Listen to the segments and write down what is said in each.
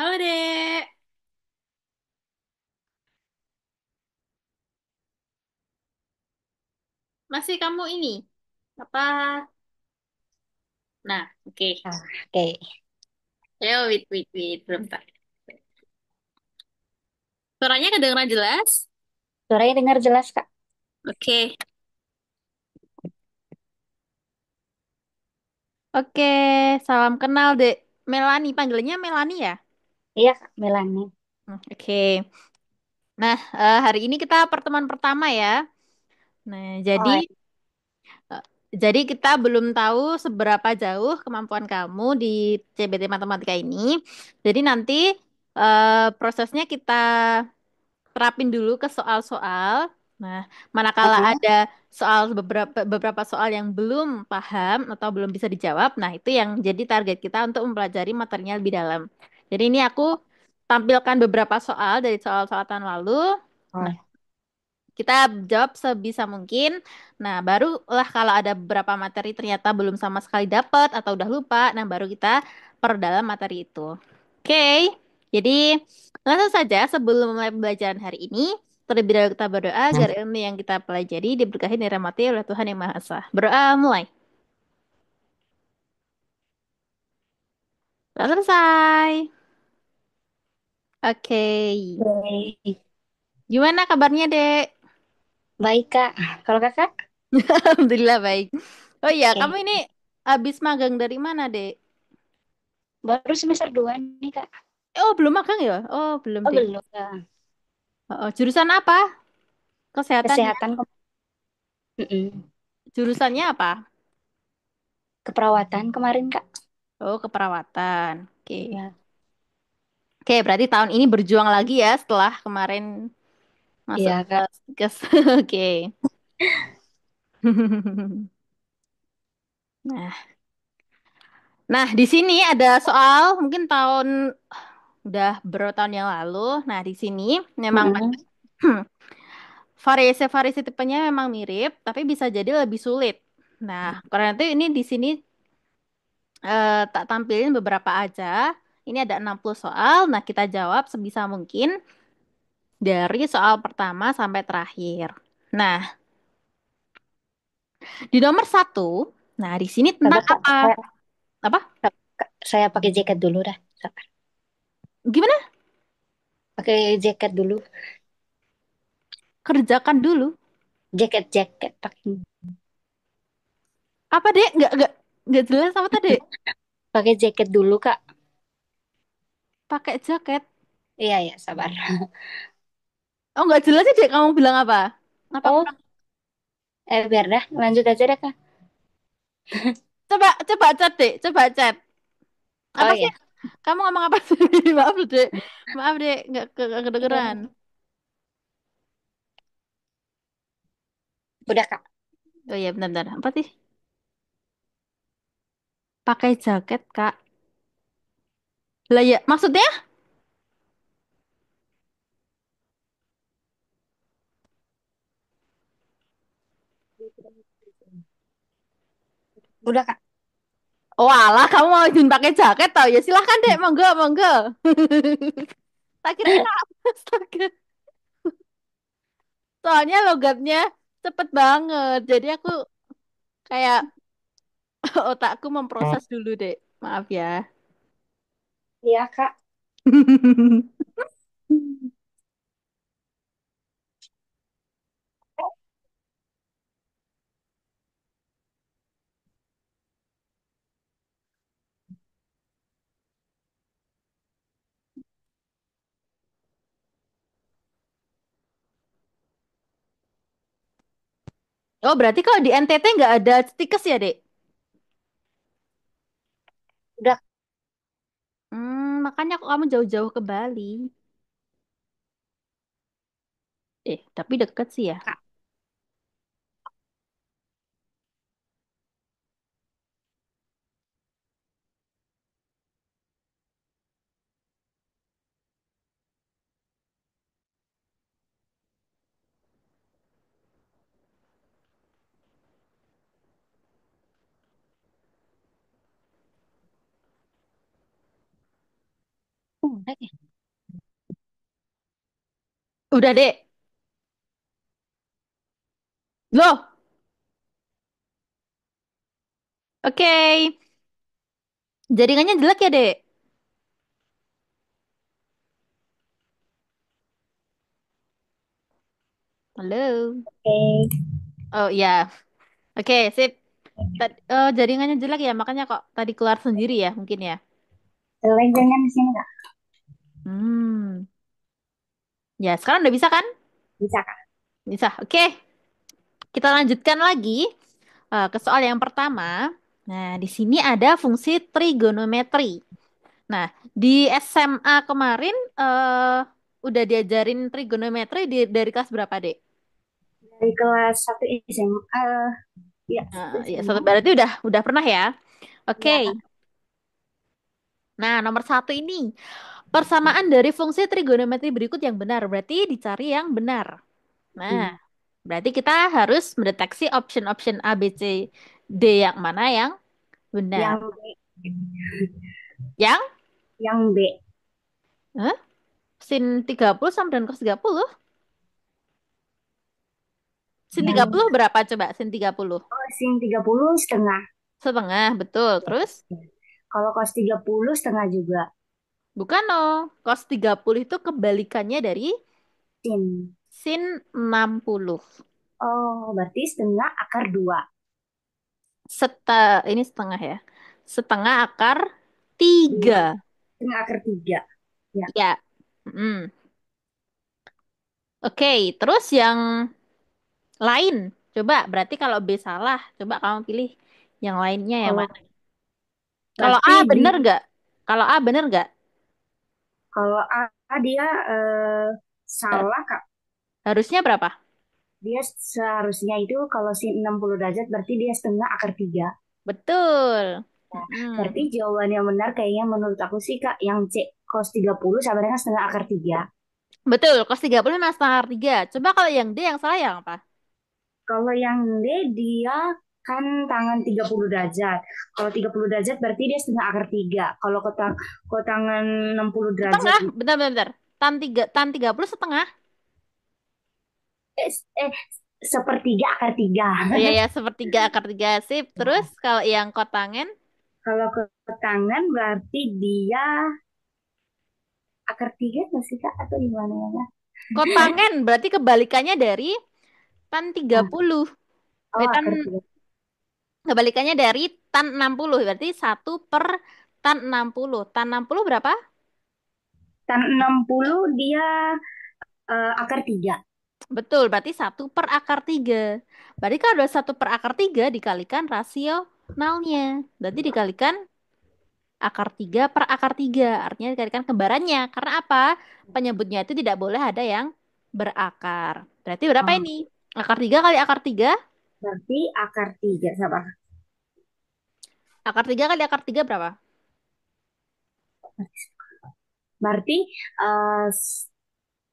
Halo Dek, masih kamu ini? Apa? Nah, oke. Ah, oke. Ayo, wait, bentar. Suaranya kedengeran jelas? Suaranya dengar jelas, Kak. Oke. Oke, salam kenal Dek. Melani, panggilannya Melani ya? Iya, Kak, Melani. Oke. Nah, hari ini kita pertemuan pertama ya. Nah, jadi Oh, eh, jadi kita belum tahu seberapa jauh kemampuan kamu di CBT Matematika ini. Jadi nanti prosesnya kita terapin dulu ke soal-soal. Nah, manakala heeh. ada soal beberapa soal yang belum paham atau belum bisa dijawab, nah itu yang jadi target kita untuk mempelajari materinya lebih dalam. Jadi ini aku tampilkan beberapa soal dari soal-soal tahun lalu. Nah, Oh, kita jawab sebisa mungkin. Nah, barulah kalau ada beberapa materi ternyata belum sama sekali dapat atau udah lupa, nah baru kita perdalam materi itu. Oke, jadi langsung saja sebelum mulai pembelajaran hari ini, terlebih dahulu kita berdoa agar ilmu yang kita pelajari diberkahi dan dirahmati oleh Tuhan Yang Maha Esa. Berdoa mulai. Sudah selesai. Oke. oke. Gimana kabarnya, Dek? Baik, Kak. Kalau Kakak? Alhamdulillah baik. Oh iya, kamu Oke. ini habis magang dari mana, Dek? Baru semester 2 nih, Kak. Oh, belum magang ya? Oh, belum Oh, deh. belum, Kak. Oh, jurusan apa? Kesehatan ya? Kesehatan, mm-mm. Jurusannya apa? Keperawatan kemarin, Kak. Oh, keperawatan. Oke. Ya, Oke, berarti tahun ini berjuang lagi ya setelah kemarin masuk iya, ke Kak. stikes. Oke. Nah, nah di sini ada soal mungkin udah beberapa tahun yang lalu. Nah, di sini memang Mm-mm. variasi-variasi tipenya memang mirip, tapi bisa jadi lebih sulit. Nah, karena itu ini di sini tak tampilin beberapa aja. Ini ada 60 soal. Nah, kita jawab sebisa mungkin dari soal pertama sampai terakhir. Nah, di nomor satu, nah di sini tentang Sabar, Kak. apa? Apa? Saya pakai jaket dulu dah. Sabar. Gimana? Pakai jaket dulu. Kerjakan dulu. Jaket pakai. Apa dek? Nggak jelas apa tadi? Pakai jaket dulu, Kak. Pakai jaket. Iya, ya, sabar. Oh, nggak jelas sih dek. Kamu bilang apa? Apa Oh, kurang? biar dah. Lanjut aja dah, Kak. Coba chat dek. Coba chat. Oh, Apa sih? ya. Kamu ngomong apa sih? Maaf dek. Maaf dek. Nggak kedengeran. Udah, Kak. Oh iya, bentar-bentar. Apa sih? Pakai jaket, Kak. Lah ya, maksudnya? Udah, Kak. Oh alah, kamu mau izin pakai jaket tau ya? Silahkan dek, monggo, monggo. Tak kirain apa? Astaga. Soalnya logatnya cepet banget. Jadi aku kayak otakku memproses dulu dek. Maaf ya. Iya, Kak. Oh berarti kalau di NTT nggak ada stikes ya dek? Udah, Makanya kok kamu jauh-jauh ke Bali. Tapi deket sih ya. Kak. Udah ya. Udah, Dek. Loh, oke. Jaringannya jelek ya, Dek? Halo. Oke. Oh, iya. Oke, sip. Jaringannya jelek ya, makanya kok tadi keluar sendiri ya, mungkin ya. Selesai dengan di sini Kak. Hmm. Ya, sekarang udah bisa kan? Bisa Kak. Bisa. Oke, kita lanjutkan lagi ke soal yang pertama. Nah, di sini ada fungsi trigonometri. Nah, di SMA kemarin udah diajarin trigonometri dari kelas berapa, Dek? Dari kelas 1 SMA. Ya, Nah, 1 ya, SMA. berarti udah pernah ya. Oke. Ya Kak. Nah, nomor satu ini persamaan dari fungsi trigonometri berikut yang benar. Berarti dicari yang benar. Nah, Hmm. berarti kita harus mendeteksi option-option A, B, C, D yang mana yang benar. Yang B. Yang Yang B. Hah? Sin 30 sama dengan cos 30. Sin tiga Yang puluh berapa coba? Sin 30. sin 30 setengah. Setengah, betul. Ya. Terus, Kalau cos 30 setengah juga. bukan no. Cos 30 itu kebalikannya dari Sin. sin 60. Oh, berarti setengah akar 2. Ini setengah ya. Setengah akar Iya. 3. Setengah akar 3. Ya. Ya. Mm. Oke, terus yang lain. Coba, berarti kalau B salah, coba kamu pilih yang lainnya yang Kalau mana? Kalau A berarti di bener nggak? Kalau A bener nggak? kalau A dia Ha- salah Kak. Harusnya berapa? Dia seharusnya itu kalau sin 60 derajat berarti dia setengah akar 3. Betul. Berarti Mm-mm. jawaban yang benar kayaknya menurut aku sih Kak yang C cos 30 sama dengan setengah akar 3. Betul, cos 30 memang setengah akar 3. Coba kalau yang D yang salah yang apa? Kalau yang D dia kan tangan 30 derajat. Kalau 30 derajat berarti dia setengah akar 3. Kalau tangan 60 derajat Setengah, bentar, bentar, bentar. Tan 30 setengah. eh, eh sepertiga akar 3. Oh iya ya, sepertiga akar 3 sip. Terus kalau yang kotangen, Kalau ke tangan berarti dia akar 3 nggak sih Kak atau gimana ya Kak? kotangen berarti kebalikannya dari tan tiga Ah, puluh. oh Tan akar 3. kebalikannya dari tan 60. Berarti satu per tan 60. Tan 60 berapa? Tan 60 dia akar 3. Betul, berarti satu per akar 3. Berarti kalau ada satu per akar 3 dikalikan rasionalnya. Berarti dikalikan akar 3 per akar 3. Artinya dikalikan kembarannya. Karena apa? Penyebutnya itu tidak boleh ada yang berakar. Berarti berapa Oh, ini? Akar 3 kali akar 3. berarti akar 3 sabar. Akar 3 kali akar 3 berapa? Berarti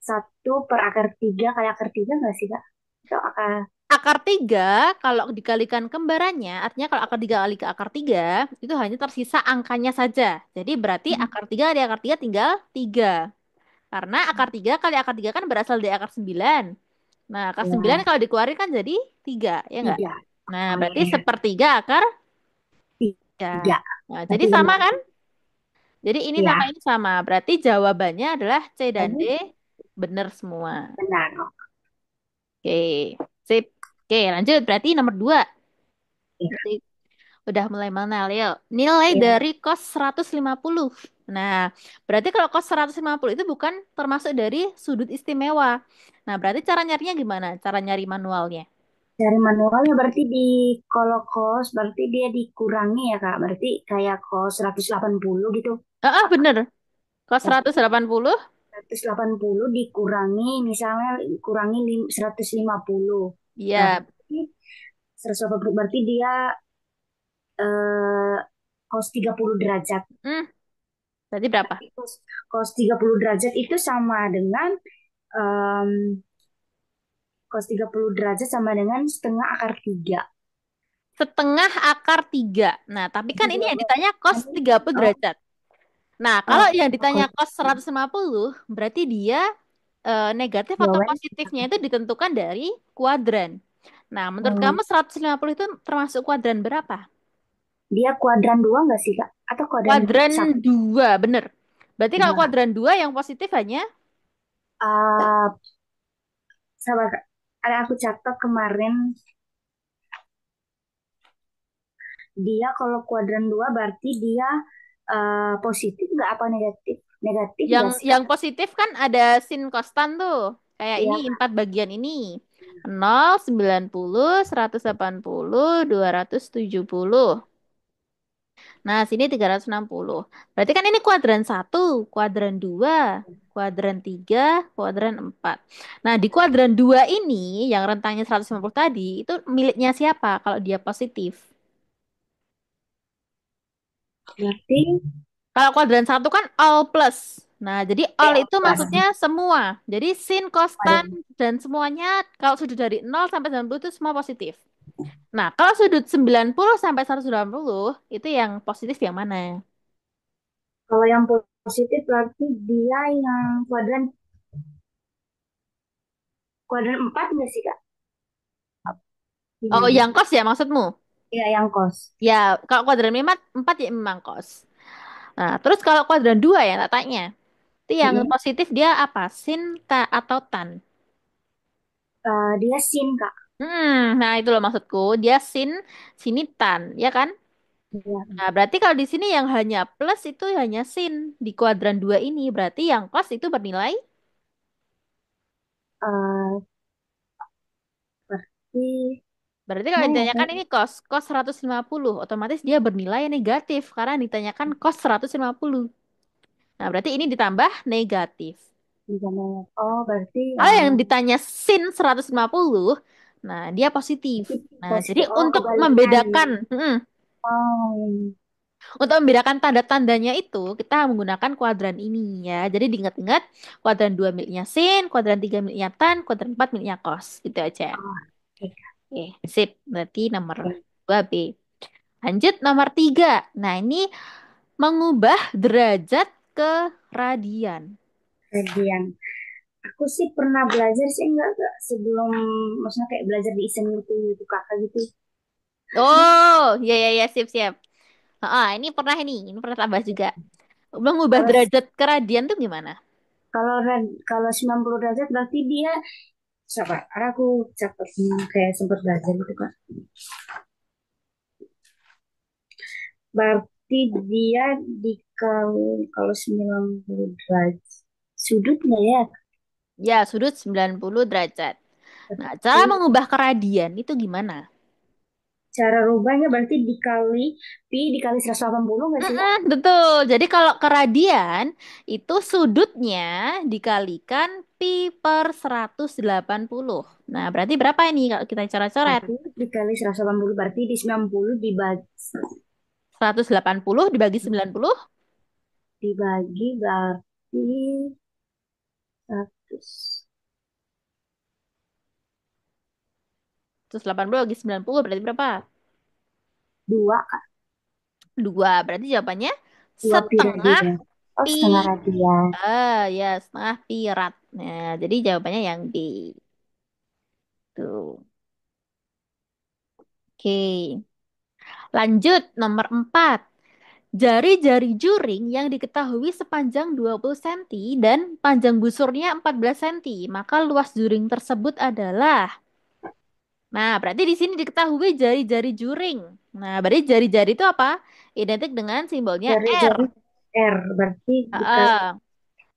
1 per akar 3 kali akar 3 nggak sih Kak? Atau akar Akar 3 kalau dikalikan kembarannya, artinya kalau akar 3 kali ke akar 3 itu hanya tersisa angkanya saja. Jadi berarti akar 3 kali akar 3 tinggal 3. Karena akar 3 kali akar 3 kan berasal dari akar 9. Nah, akar 9 ya, kalau dikeluarin kan jadi 3, ya enggak? 3. Nah, Oh berarti iya, sepertiga akar 3. 3. Nah, jadi Berarti sama benar. kan? Jadi ini sama Ya, ini sama. Berarti jawabannya adalah C dan D ini benar semua. benar. Oke, sip. Oke, lanjut. Berarti nomor 2. Oke. Berarti udah mulai mengenal yuk. Nilai Ya, dari cos 150. Nah, berarti kalau cos 150 itu bukan termasuk dari sudut istimewa. Nah, berarti cara nyarinya gimana? Cara nyari manualnya. dari manualnya berarti di kalau kos berarti dia dikurangi ya Kak. Berarti kayak kos 180 gitu. Bener. Cos 180. 180 dikurangi misalnya kurangi 150. Nah, Iya. berarti 180 berarti dia eh cos 30 derajat. Hmm, berarti berapa? Berarti cos 30 derajat itu sama dengan em, cos 30 derajat sama dengan setengah akar 3. Setengah akar 3. Nah, tapi kan ini yang ditanya cos Nanti, 30 oh, derajat. Nah, kalau Oh, yang ditanya kalau cos 150, berarti dia negatif atau jawabannya positifnya itu ditentukan dari kuadran. Nah, menurut kamu oh, 150 itu termasuk kuadran berapa? dia kuadran dua nggak sih Kak? Atau kuadran Kuadran satu? 2, bener. Berarti kalau Dua. kuadran 2 yang positif hanya. Ah, sabar Kak. Ada aku catat kemarin dia kalau kuadran dua berarti dia positif nggak apa negatif? Negatif Yang nggak sih Kak? yang positif kan ada sin kostan tuh. Kayak ini Iya Kak. 4 bagian ini. 0, 90, 180, 270. Nah, sini 360. Berarti kan ini kuadran satu, kuadran 2, kuadran 3, kuadran 4. Nah, di kuadran 2 ini yang rentangnya 150 tadi, itu miliknya siapa kalau dia positif? Berarti Kalau kuadran satu kan all plus. Nah, jadi all ya itu plus. maksudnya semua. Jadi sin, Ada kostan, dan semuanya kalau sudut dari 0 sampai 90 itu semua positif. Nah, kalau sudut 90 sampai 180 itu yang positif yang mana? kalau yang positif berarti dia yang kuadran kuadran empat nggak sih Kak? Oh, Gimana? yang kos ya maksudmu? Iya yang kos. Ya, kalau kuadran 4 ya memang kos. Nah, terus kalau kuadran 2 ya tak tanya. Itu yang Mm-mm. positif dia apa? Sin, ta, atau tan? Dia sin Kak. Nah itu loh maksudku. Dia sin, sini tan, ya kan? Iya. Nah, berarti kalau di sini yang hanya plus itu hanya sin di kuadran 2 ini. Berarti yang cos itu bernilai. Eh, berarti Berarti kalau mana ya ditanyakan Kak? ini cos 150, otomatis dia bernilai negatif karena ditanyakan cos 150. Nah, berarti ini ditambah negatif. Gimana ya? Oh berarti Kalau yang ditanya sin 150, nah dia positif. berarti Nah, jadi positif. Oh untuk kebalikan. membedakan, Oh, untuk membedakan tanda-tandanya itu kita menggunakan kuadran ini ya. Jadi diingat-ingat kuadran 2 miliknya sin, kuadran 3 miliknya tan, kuadran 4 miliknya cos. Gitu aja. oh, oke Kak. Oke, sip. Berarti nomor Oke. 2B. Lanjut nomor 3. Nah, ini mengubah derajat ke radian. Radian. Aku sih pernah belajar sih enggak sebelum maksudnya kayak belajar di iseng gitu kakak gitu. Oh, ya ya ya, sip siap. Ini pernah ini pernah tambah juga. Mengubah Kalau derajat ke radian tuh gimana? kalau 90 derajat berarti dia siapa? Ada aku catat kayak sempat belajar gitu kan. Berarti dia dikali kalau 90 derajat sudutnya ya. Ya, sudut 90 derajat. Nah, cara Berarti mengubah ke radian itu gimana? cara rubahnya berarti dikali pi dikali 180 nggak sih Kak? Betul. Jadi kalau ke radian itu sudutnya dikalikan pi per 180. Nah, berarti berapa ini kalau kita cara coret? Berarti dikali 180 berarti di 90 Seratus delapan puluh dibagi 90. dibagi berarti 100 180 bagi 90 berarti berapa? dua Kak. Dua. Berarti jawabannya Dua pi setengah radian. Oh pi. setengah radian. Ya, setengah pi rad. Nah, jadi jawabannya yang D. Tuh. Oke. Lanjut nomor 4. Jari-jari juring yang diketahui sepanjang 20 cm dan panjang busurnya 14 cm, maka luas juring tersebut adalah. Nah, berarti di sini diketahui jari-jari juring. Nah, berarti jari-jari itu apa? Identik dengan simbolnya R. Jari-jari R berarti Ah, dikali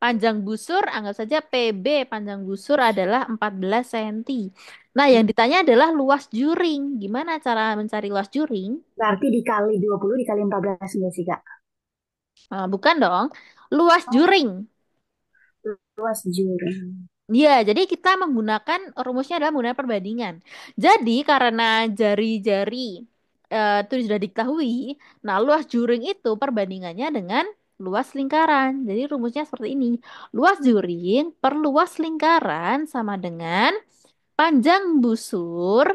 Panjang busur, anggap saja PB, panjang busur adalah 14 cm. Nah, yang ditanya adalah luas juring. Gimana cara mencari luas juring? berarti dikali 20 dikali 14 enggak sih Kak? Bukan dong. Luas Oh, juring. luas juring. Ya, jadi kita menggunakan rumusnya adalah menggunakan perbandingan. Jadi karena jari-jari itu sudah diketahui, nah luas juring itu perbandingannya dengan luas lingkaran. Jadi rumusnya seperti ini. Luas juring per luas lingkaran sama dengan panjang busur.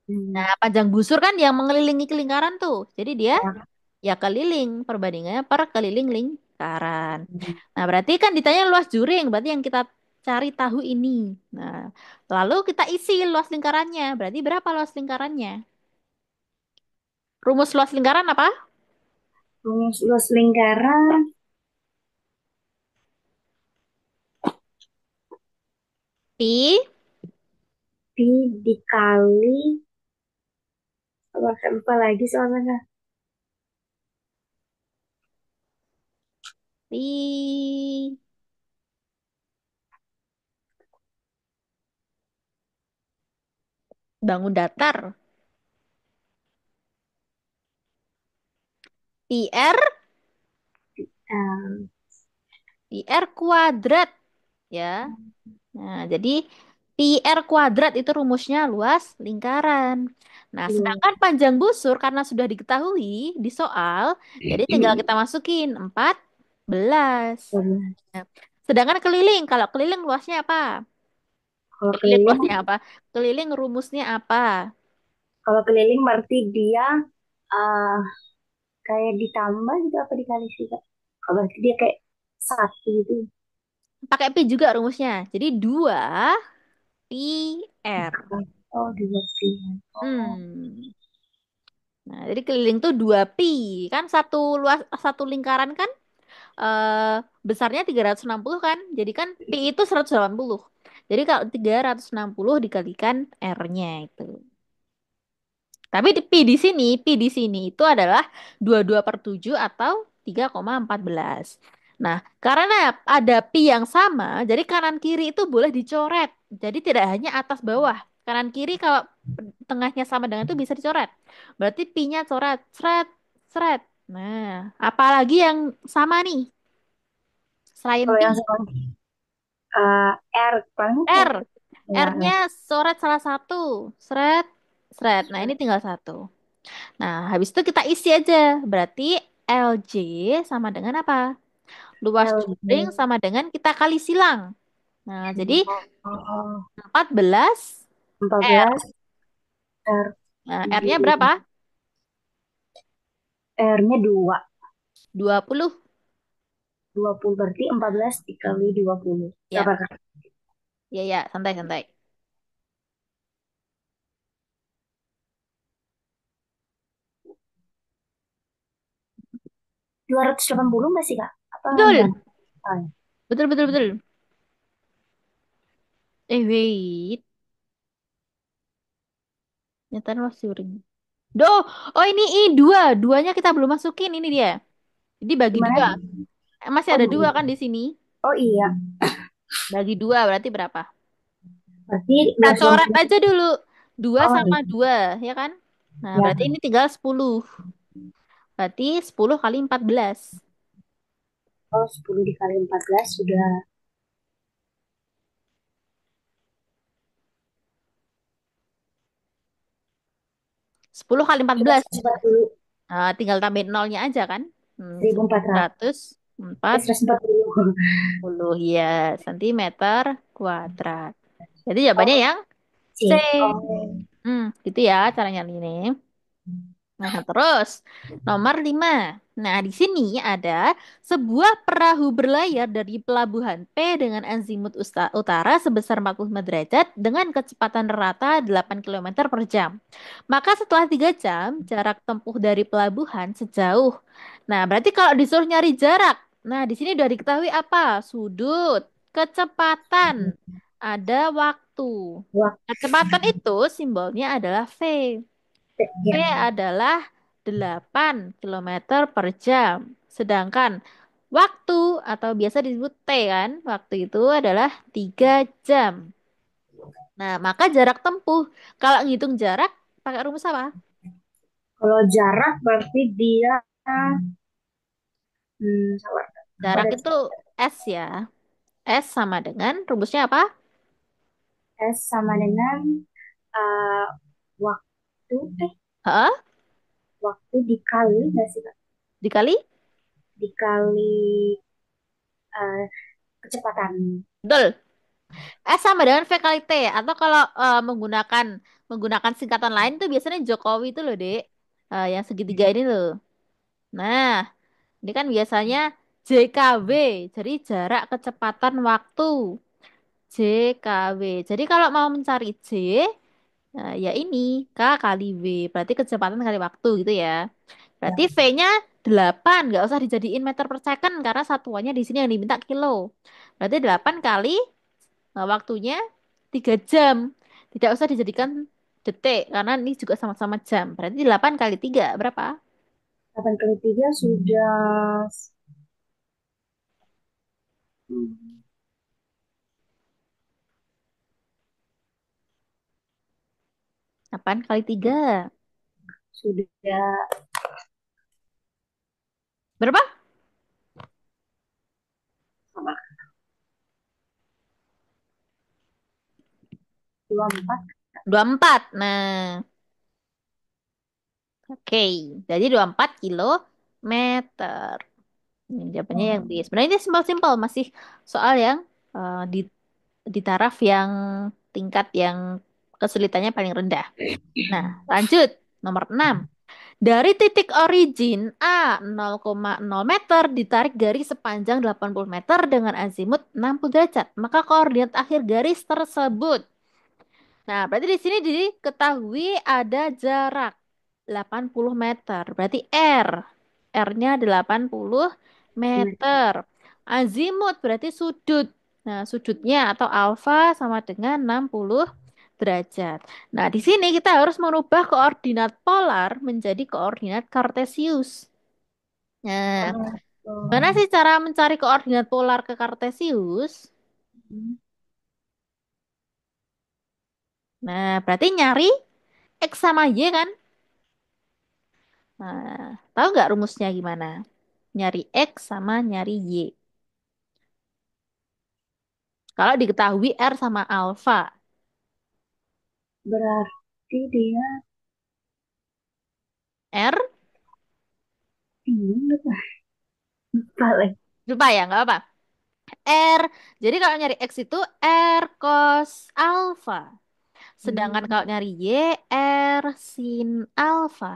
Hmm. Nah, panjang busur kan yang mengelilingi lingkaran tuh. Jadi dia Ya. Ya keliling, perbandingannya per keliling lingkaran. Nah, berarti kan ditanya luas juring, berarti yang kita cari tahu ini. Nah, lalu kita isi luas lingkarannya, berarti berapa luas lingkarannya? Rumus luas lingkaran apa? Rumus luas lingkaran Pi, pi dikali apa lagi soalnya. pi, bangun datar. Pi R, Nah, pi R kuadrat, ya. Nah, jadi pi R kuadrat itu rumusnya luas lingkaran. Nah, luas. sedangkan panjang busur karena sudah diketahui di soal, jadi tinggal kita masukin 14. Nah, sedangkan keliling, kalau keliling luasnya apa? Kalau Keliling keliling, luasnya apa? Keliling rumusnya apa? kalau keliling berarti dia eh kayak ditambah gitu apa dikali sih Kak? Kalau berarti dia kayak satu gitu. Pakai pi juga rumusnya. Jadi 2 pi R. Oh, dua pi. Oh, Hmm. Nah, jadi keliling tuh 2 pi. Kan satu luas satu lingkaran kan eh besarnya 360 kan. Jadi kan pi itu 180. Jadi kalau 360 dikalikan R-nya itu. Tapi pi di sini itu adalah 22/7 atau 3,14. Nah, karena ada pi yang sama, jadi kanan kiri itu boleh dicoret. Jadi tidak hanya atas bawah. Kanan kiri kalau tengahnya sama dengan itu bisa dicoret. Berarti pi-nya coret, seret, seret. Nah, apalagi yang sama nih selain kalau yang pi? sama R paling R. satu. Ya, R-nya coret salah satu. Seret, seret. Nah, ini tinggal satu. Nah, habis itu kita isi aja. Berarti LJ sama dengan apa? Luas L juring sama dengan kita kali silang. Nah, jadi oh, 14 R. 14 R Nah, R-nya berapa? R-nya 2. 20. 20 berarti 14 dikali 20. Ya, Berapa Kak? ya, ya, santai-santai. 280 nggak sih Kak? Apa enggak? Betul. Oh, ya. Betul, betul, betul. Wait. Nyata luas juring. Duh, oh ini I2. Duanya kita belum masukin. Ini dia. Jadi bagi Gimana? dua. Masih Oh, ada dua kan di sini. oh iya. Bagi dua berarti berapa? Berarti Kita coret 280. aja dulu. Dua Oh sama iya. dua, ya kan? Nah, berarti Ya. ini tinggal 10. Berarti 10 kali 14. Oh, 10 dikali 14 sudah 10 kali 14. 140. Nah, tinggal tambahin nolnya aja kan? 1400. 140 140 ya sentimeter kuadrat. Jadi jawabannya oh yang C. C. Oh. Gitu ya caranya ini. Nah, terus nomor 5. Nah, di sini ada sebuah perahu berlayar dari pelabuhan P dengan azimut utara sebesar 45 derajat dengan kecepatan rata 8 kilometer per jam. Maka setelah 3 jam, jarak tempuh dari pelabuhan sejauh. Nah, berarti kalau disuruh nyari jarak, nah di sini udah diketahui apa? Sudut, kecepatan, ada waktu. Wah, Kecepatan itu simbolnya adalah V. V ya. adalah 8 kilometer per jam. Sedangkan waktu atau biasa disebut T kan, waktu itu adalah 3 jam. Nah, maka jarak tempuh. Kalau ngitung jarak, pakai rumus apa? Kalau jarak berarti dia sabar. Aku Jarak ada itu S ya. S sama dengan rumusnya apa? S sama dengan eh, waktu Heeh, waktu dikali nggak sih Kak? dikali? Dikali eh, kecepatan. Betul. S sama dengan V kali T. Atau kalau menggunakan singkatan lain tuh biasanya Jokowi itu loh, Dek. Yang segitiga ini loh. Nah, ini kan biasanya JKW, jadi jarak kecepatan waktu. JKW. Jadi kalau mau mencari J, ya ini K kali W. Berarti kecepatan kali waktu gitu ya. Berarti Ya, V-nya 8, nggak usah dijadiin meter per second karena satuannya di sini yang diminta kilo. Berarti 8 kali waktunya 3 jam. Tidak usah dijadikan detik karena ini juga sama-sama jam. Berarti 8 kali 3 berapa? 8 kali 3 sudah hmm, 8 kali 3. sudah Berapa? sama 24. 24. Nah, oke. Jadi 24 kilometer. Ini jawabannya yang B. Sebenarnya ini simpel-simpel. Masih soal yang di taraf yang tingkat yang kesulitannya paling rendah. Nah, lanjut. Nomor 6. Dari titik origin A 0,0 meter ditarik garis sepanjang 80 meter dengan azimut 60 derajat. Maka koordinat akhir garis tersebut. Nah, berarti di sini diketahui ada jarak 80 meter. Berarti R. R-nya 80 meter. Azimut berarti sudut. Nah, sudutnya atau alfa sama dengan 60 derajat. Nah, di sini kita harus merubah koordinat polar menjadi koordinat kartesius. Nah, mana Oh, sih cara mencari koordinat polar ke kartesius? Nah, berarti nyari X sama Y kan? Nah, tahu nggak rumusnya gimana? Nyari X sama nyari Y. Kalau diketahui R sama alfa. berarti dia R, ini lupa lagi. lupa ya, nggak apa. R, jadi kalau nyari X itu R cos alfa. Sedangkan Hmm, kalau nyari Y, R sin alfa.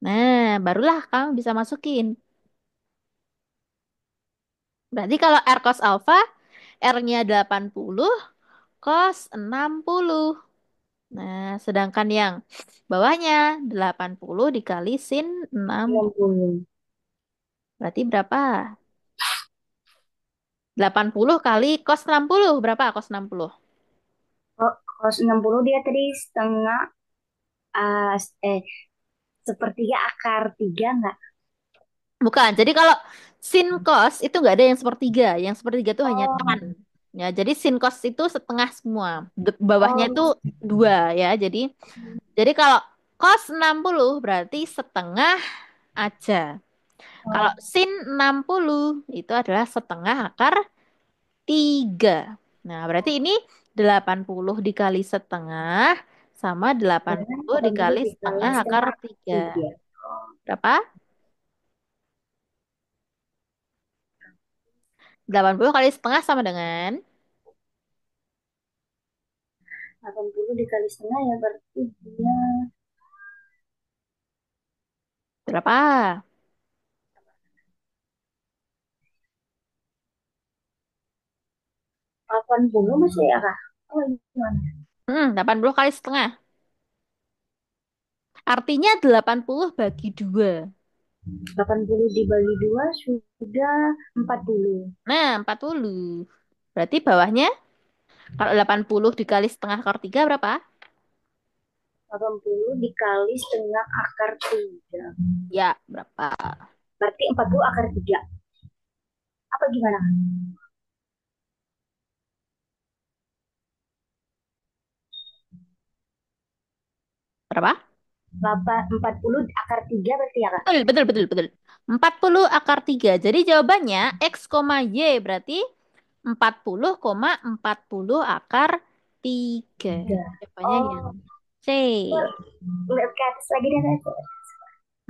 Nah, barulah kamu bisa masukin. Berarti kalau R cos alfa, R-nya 80, cos 60. Nah, sedangkan yang bawahnya 80 dikali sin 60. 60. Berarti berapa? 80 kali cos 60. Berapa cos 60? Oh, kalau 60 dia tadi setengah ah, eh sepertiga akar tiga nggak? Bukan. Jadi kalau sin cos itu nggak ada yang sepertiga. Yang sepertiga itu hanya tan. Oh, Ya, jadi sin cos itu setengah semua. Bawahnya itu oh, dua ya. Jadi kalau cos 60 berarti setengah aja. Kalau oh, sin 60 itu adalah setengah akar 3. Nah, berarti ini 80 dikali setengah sama delapan karena puluh 80 dikali dikali setengah akar setengah 3. tiga. Berapa? 80 kali setengah sama dengan 80 dikali setengah ya berarti dia berapa? 80 masih ya kak? Oh gimana? 80 kali setengah. Artinya 80 bagi 2. 80 dibagi 2 sudah 40. Nah, 40. Berarti bawahnya kalau 80 dikali setengah akar 3 berapa? 80 dikali setengah akar 3. Ya, berapa? Berarti 40 akar 3. Apa gimana? Berapa? 40 akar 3 berarti ya kak? Betul, betul, betul, betul. 40 akar 3. Jadi jawabannya X, Y berarti 40,40 akar 3. 3. Jawabannya yang Oh, C. lihat ke atas lagi deh kak.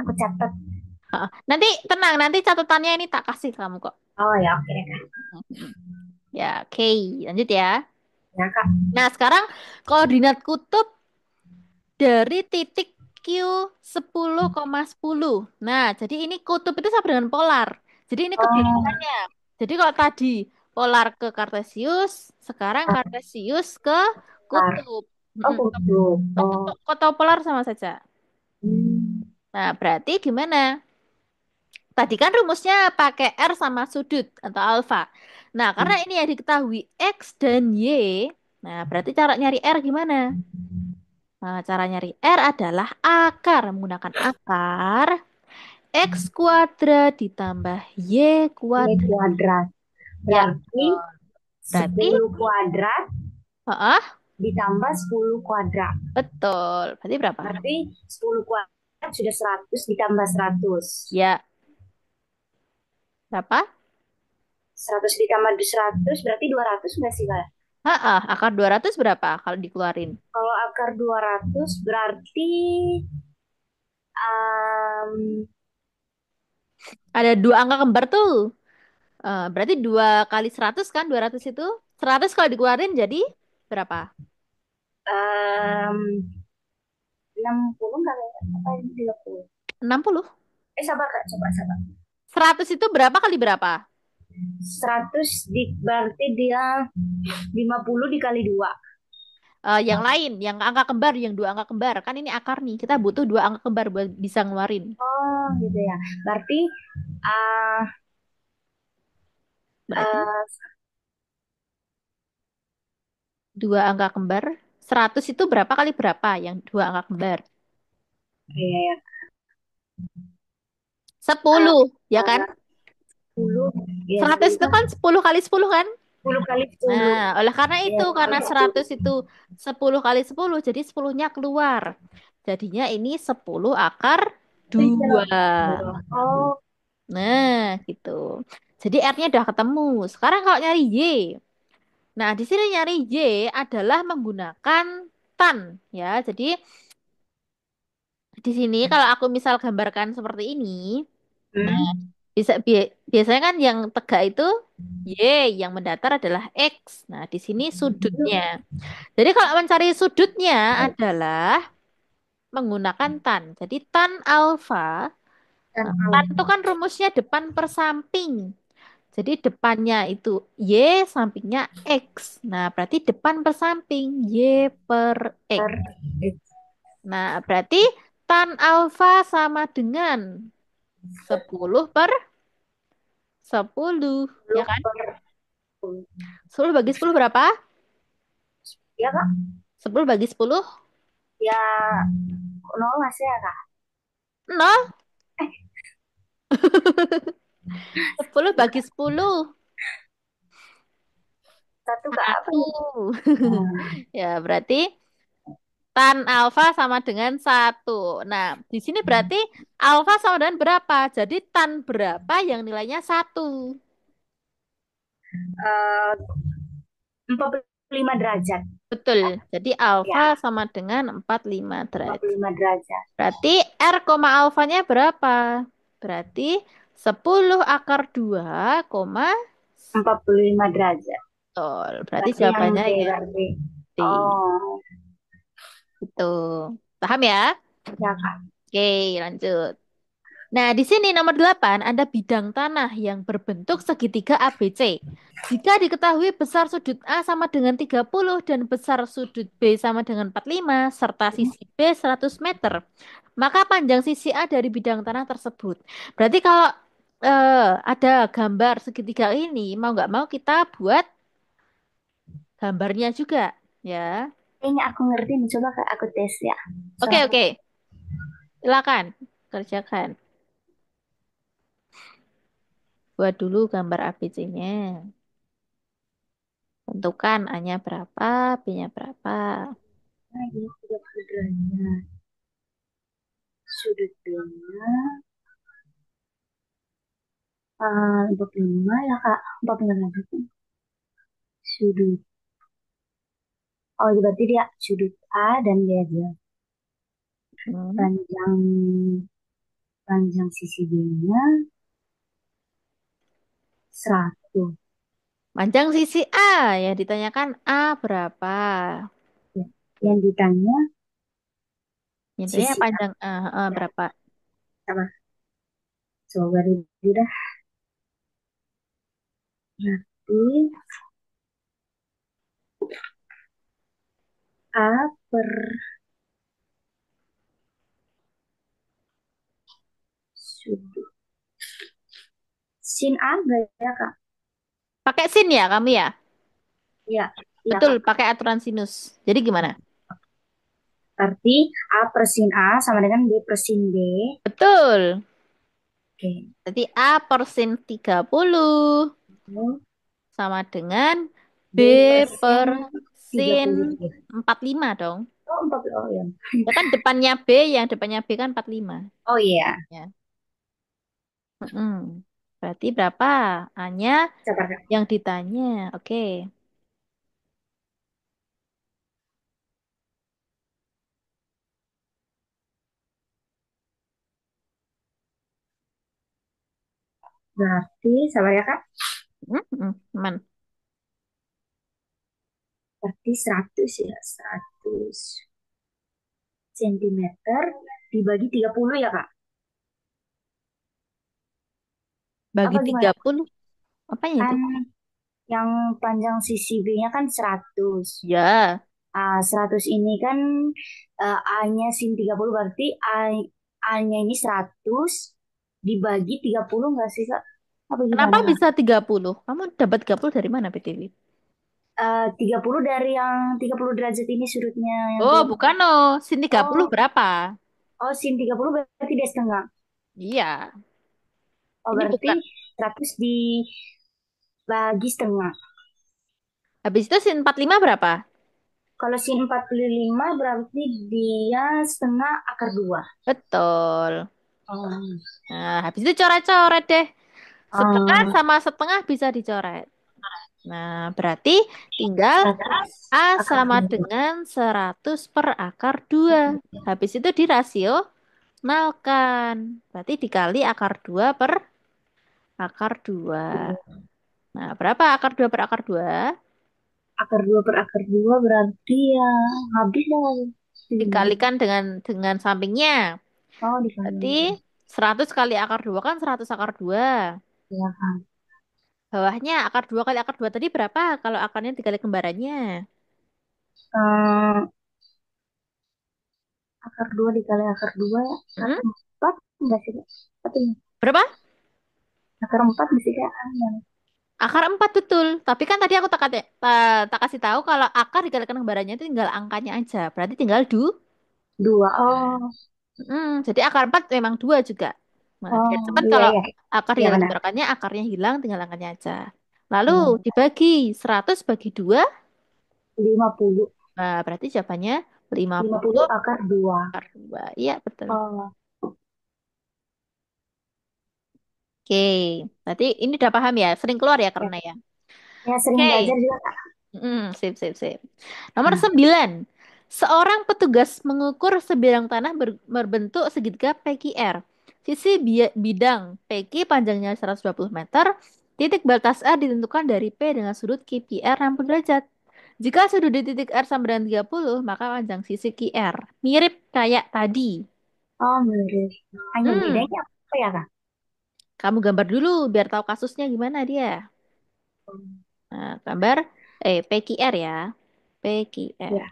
Aku catat. Heeh. Nanti tenang, nanti catatannya ini tak kasih kamu kok. Oh ya oke deh kak. Mhm. Ya, oke. Lanjut ya. Ya kak. Nah, sekarang koordinat kutub dari titik Q Q 10,10. Nah, jadi ini kutub itu sama dengan polar. Jadi ini Oh, kebalikannya. Jadi kalau tadi polar ke Kartesius, sekarang Kartesius ke tar. kutub. Oh, Mm-mm. kutub. Kutub, Oh, kutub polar sama saja. hmm. Nah, berarti gimana? Tadi kan rumusnya pakai R sama sudut atau alfa. Nah, karena ini yang diketahui X dan Y, nah berarti cara nyari R gimana? Nah, cara nyari R adalah akar. Menggunakan akar X kuadrat ditambah Y Ini kuadrat. kuadrat. Ya, Berarti berarti, 10 kuadrat ah, ditambah 10 kuadrat. betul. Berarti berapa? Berarti 10 kuadrat sudah 100 ditambah 100. Ya, berapa? 100 ditambah 100 berarti 200 nggak sih, Kak? Akar 200 berapa kalau dikeluarin? Kalau akar 200 berarti um, Ada dua angka kembar tuh. Berarti 2 kali 100 kan 200 itu. 100 kalau dikeluarin jadi berapa? um, 60 kali apa ini 30. 60. Sabar Kak, coba sabar. 100 itu berapa kali berapa? 100 berarti dia 50 dikali 2. Yang lain, yang angka kembar, yang dua angka kembar. Kan ini akar nih. Kita butuh dua angka kembar buat bisa ngeluarin. Oh, gitu ya. Berarti uh, Berarti uh, dua angka kembar. 100 itu berapa kali berapa yang dua angka kembar? iya ya. 10, ya kan? 10 ya 100 10 itu kan kan 10 kali 10 kan? 10 kali 10. Nah, oleh karena Ya itu, karena kali 100 10. itu 10 kali 10, jadi 10-nya keluar. Jadinya ini 10 akar Iya. 2. Oh, Nah, gitu. Jadi R-nya udah ketemu. Sekarang kalau nyari Y. Nah, di sini nyari Y adalah menggunakan tan, ya. Jadi di sini kalau aku misal gambarkan seperti ini, nah, hmm. biasanya kan yang tegak itu Y, yang mendatar adalah X. Nah, di sini sudutnya. Jadi kalau mencari sudutnya adalah menggunakan tan. Jadi tan alfa, Dan nah, tan itu alfa kan rumusnya depan per samping. Jadi depannya itu Y, sampingnya X. Nah, berarti depan per samping Y per X. per Nah, berarti tan alfa sama dengan 10 per 10. Ya 10 kan? per 10. 10 bagi 10 berapa? Ya Kak? 10 bagi 10? Ya nol masih ya Kak? 0. 10 bagi 10. Satu Kak apa 1. ya? Hmm. Ya, berarti tan alfa sama dengan 1. Nah, di sini berarti alfa sama dengan berapa? Jadi tan berapa yang nilainya 1? 45 derajat. Betul. Jadi alfa Ya, sama dengan 45 derajat. 45 derajat. Berarti R, alfanya berapa? Berarti 10 akar 2, koma 45 derajat. betul. Berarti Berarti yang jawabannya D yang berarti. D. Oh, Itu. Paham ya? ya Kak. Oke, lanjut. Nah, di sini nomor 8 ada bidang tanah yang berbentuk segitiga ABC. Jika diketahui besar sudut A sama dengan 30 dan besar sudut B sama dengan 45 serta sisi B 100 meter, maka panjang sisi A dari bidang tanah tersebut. Berarti kalau ada gambar segitiga ini, mau nggak mau kita buat gambarnya juga, ya. Kayaknya aku ngerti nih. Coba Kak aku tes ya. Oke, Soalnya oke. Silakan kerjakan. Buat dulu gambar ABC-nya. Tentukan A-nya berapa, B-nya berapa. ini 30 derajat. Sudut B-nya 45 ya Kak. 45 derajat. Sudut. Oh, berarti dia sudut A dan B aja. Hmm. Panjang panjang sisi B-nya 100. Panjang sisi A, ya ditanyakan A berapa. Ya. Yang ditanya Intinya Sisi A. panjang Ya, berapa? apa? Coba dulu dah. Berarti A per sudut. Sin A enggak ya, Kak? Pakai sin ya kamu ya? Iya, iya, Betul, Kak. pakai aturan sinus. Jadi gimana? Berarti A per sin A sama dengan B per sin B. Betul. Oke. Jadi A per sin 30 Lalu sama dengan B B per sin per sin 30. 45 dong. Oh, 4. Oh, ya. Ya kan depannya B, yang depannya B kan 45. Oh, iya. Ya. Mm-mm. Berarti berapa? A-nya Sabar, Kak. yang ditanya. Oke. Berarti, sabar ya, Kak. Aman. Berarti 100 ya. 100 sentimeter dibagi 30 ya, Kak? Bagi Apa tiga gimana? puluh Apanya itu? Kan yang panjang sisi B-nya kan 100. Ya. 100 ini kan A-nya sin 30 berarti A-nya ini 100 dibagi 30 nggak sih, Kak? Apa Kenapa gimana, Kak? bisa 30? Kamu dapat 30 dari mana, BTW? 30 dari yang 30 derajat ini sudutnya yang Oh, 30. bukan oh. Sin 30 Oh, berapa? oh sin 30 berarti dia setengah. Iya. Oh, Ini berarti bukan. 100 dibagi setengah. Habis itu sin 45 berapa? Kalau sin 45 berarti dia setengah akar 2. Betul. Oh. Nah, habis itu coret-coret deh. Setengah Oh, sama setengah bisa dicoret. Nah, berarti tinggal 100 A akar sama 2. dengan 100 per akar 2. Habis itu dirasionalkan. Berarti dikali akar 2 per akar 2. Nah, berapa akar 2 per akar 2? Akar 2 per akar 2 berarti ya habis dah. Ini. Dikalikan dengan sampingnya. Oh, Berarti dikali. 100 kali akar 2 kan 100 akar 2. Ya kan. Bawahnya akar 2 kali akar 2 tadi berapa kalau akarnya dikali kembarannya? Eh, akar 2 dikali akar 2 ya. Akar Mm-mm. 4 enggak sih, Kak? Tapi Berapa? akar 4 bisa Kak. Akar 4 betul. Tapi kan tadi aku tak kasih tahu kalau akar dikalikan kembarannya itu tinggal angkanya aja. Berarti tinggal 2. 2. Oh. Jadi akar 4 memang 2 juga. Nah, biar Oh, cepat iya kalau iya. akar Iya dikali benar. kembarakannya, akarnya hilang, tinggal angkanya aja. Lalu Hmm. dibagi 100 bagi 2. 50. Nah, berarti jawabannya lima 50 puluh akar 2. akar 2. Iya, betul. Oh, Oke, berarti ini udah paham ya? Sering keluar ya ya. karena ya. Ya sering belajar Oke, juga, Kak. Sip, sip, sip. Nomor Nah, 9. Seorang petugas mengukur sebidang tanah berbentuk segitiga PQR. Sisi bidang PQ panjangnya 120 meter. Titik batas A ditentukan dari P dengan sudut QPR 60 derajat. Jika sudut di titik R sama dengan 30, maka panjang sisi QR. Mirip kayak tadi. oh mirip. Hanya Hmm, bedanya apa ya, Kak? kamu gambar dulu biar tahu kasusnya gimana dia. Nah, gambar PQR ya. Ya. PQR.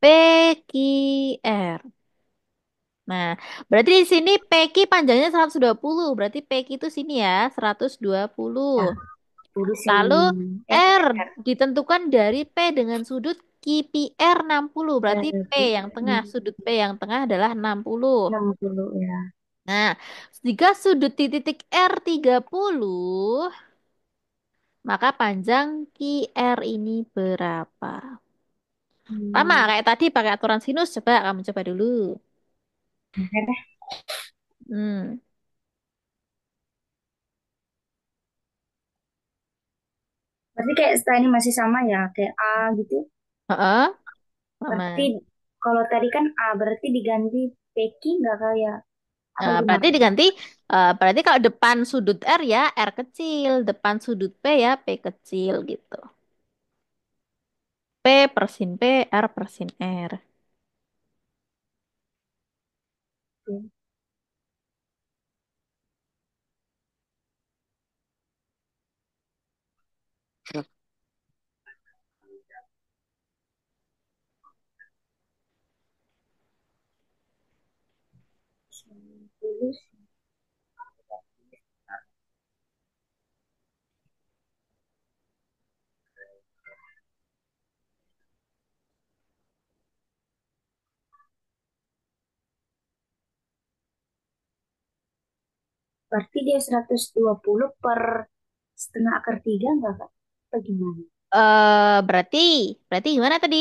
PQR. Nah, berarti di sini PQ panjangnya 120. Berarti PQ itu sini ya, 120. Ya, urusin Lalu R R. ditentukan dari P dengan sudut KPR 60. Berarti P Berarti yang tengah, sudut P yang tengah adalah 60. 60 ya. Nah, jika sudut di titik R 30, maka panjang QR ini berapa? Sama Hmm. kayak tadi pakai aturan sinus. Coba kamu coba dulu. Oke deh. Hmm. Berarti kayak setelah ini masih sama ya, kayak A gitu. Heeh, Berarti sama. kalau tadi kan A berarti diganti Peki nggak kayak apa Nah, berarti gimana? diganti, berarti kalau depan sudut R ya R kecil, depan sudut P ya P kecil gitu. P persin P, R persin R. Berarti dia 120 per setengah akar tiga enggak Kak? Apa gimana? Berarti, berarti gimana tadi?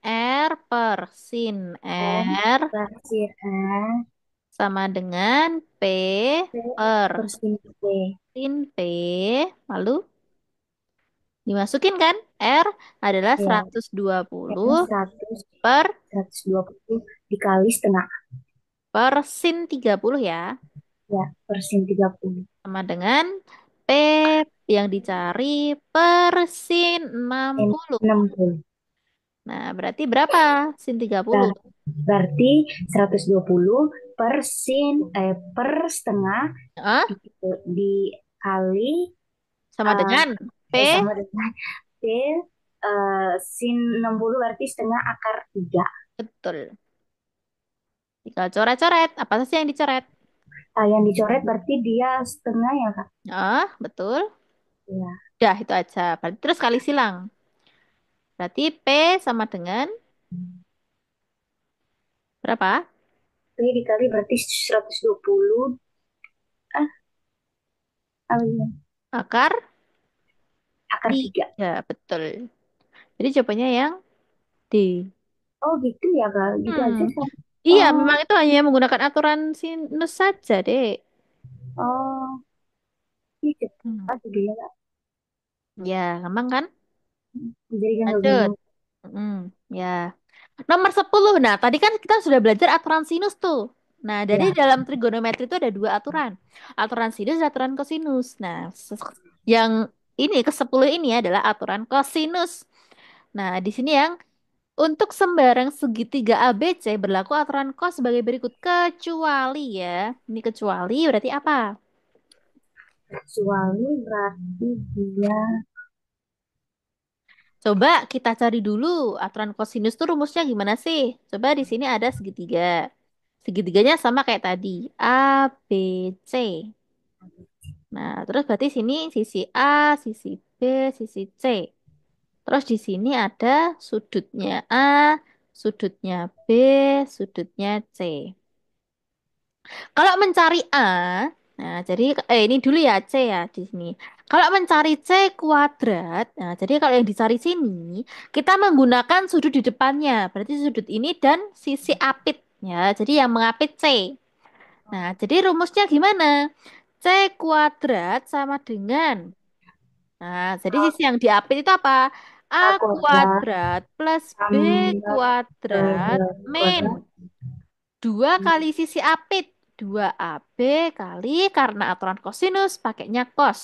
R per sin M R per sin A sama dengan P P per per sin P. sin P. Lalu dimasukin kan? R adalah Ya, 120 M 100, per 120 dikali setengah. per sin 30 ya. Ya, per sin 30. Sama dengan P yang dicari per sin M 60. 60. Nah, berarti berapa sin 30? Berarti 120 per sin per setengah Hah? dikali Sama eh, dengan P, sama dengan P sin 60 berarti setengah akar 3. betul. Tinggal coret-coret. Apa sih yang dicoret? Yang dicoret berarti dia setengah ya Kak? Ah, betul. Ya. Dah, itu aja. Berarti terus kali silang. Berarti P sama dengan berapa? P dikali berarti 120 ah apa ini? Akar Akar 3. 3. Betul. Jadi jawabannya yang D. Oh gitu ya Kak, gitu Hmm. aja kan. Iya, Oh, memang itu hanya menggunakan aturan sinus saja, Dek. oh, ini Hmm. cepat gitu ya Kak. Ya, gampang kan? Jadi kan nggak Lanjut. bingung. Hmm. Ya. Nomor 10. Nah, tadi kan kita sudah belajar aturan sinus tuh. Nah, dari Ya, dalam trigonometri itu ada dua aturan. Aturan sinus dan aturan kosinus. Nah, yang ini ke-10 ini adalah aturan kosinus. Nah, di sini yang untuk sembarang segitiga ABC berlaku aturan cos sebagai berikut kecuali ya. Ini kecuali berarti apa? kecuali berarti dia Coba kita cari dulu aturan kosinus tuh rumusnya gimana sih? Coba di sini ada segitiga. Segitiganya sama kayak tadi. A, B, C. Nah, terus berarti sini sisi A, sisi B, sisi C. Terus di sini ada sudutnya A, sudutnya B, sudutnya C. Kalau mencari A, nah jadi ini dulu ya C ya di sini. Kalau mencari C kuadrat, nah jadi kalau yang dicari sini kita menggunakan sudut di depannya, berarti sudut ini dan sisi apit ya. Jadi yang mengapit C. Nah, jadi rumusnya gimana? C kuadrat sama dengan, nah jadi sisi yang diapit itu apa? A A kuadrat kuadrat plus B tambah kuadrat min kuadrat. dua kali sisi apit. Dua AB kali karena aturan kosinus pakainya cos.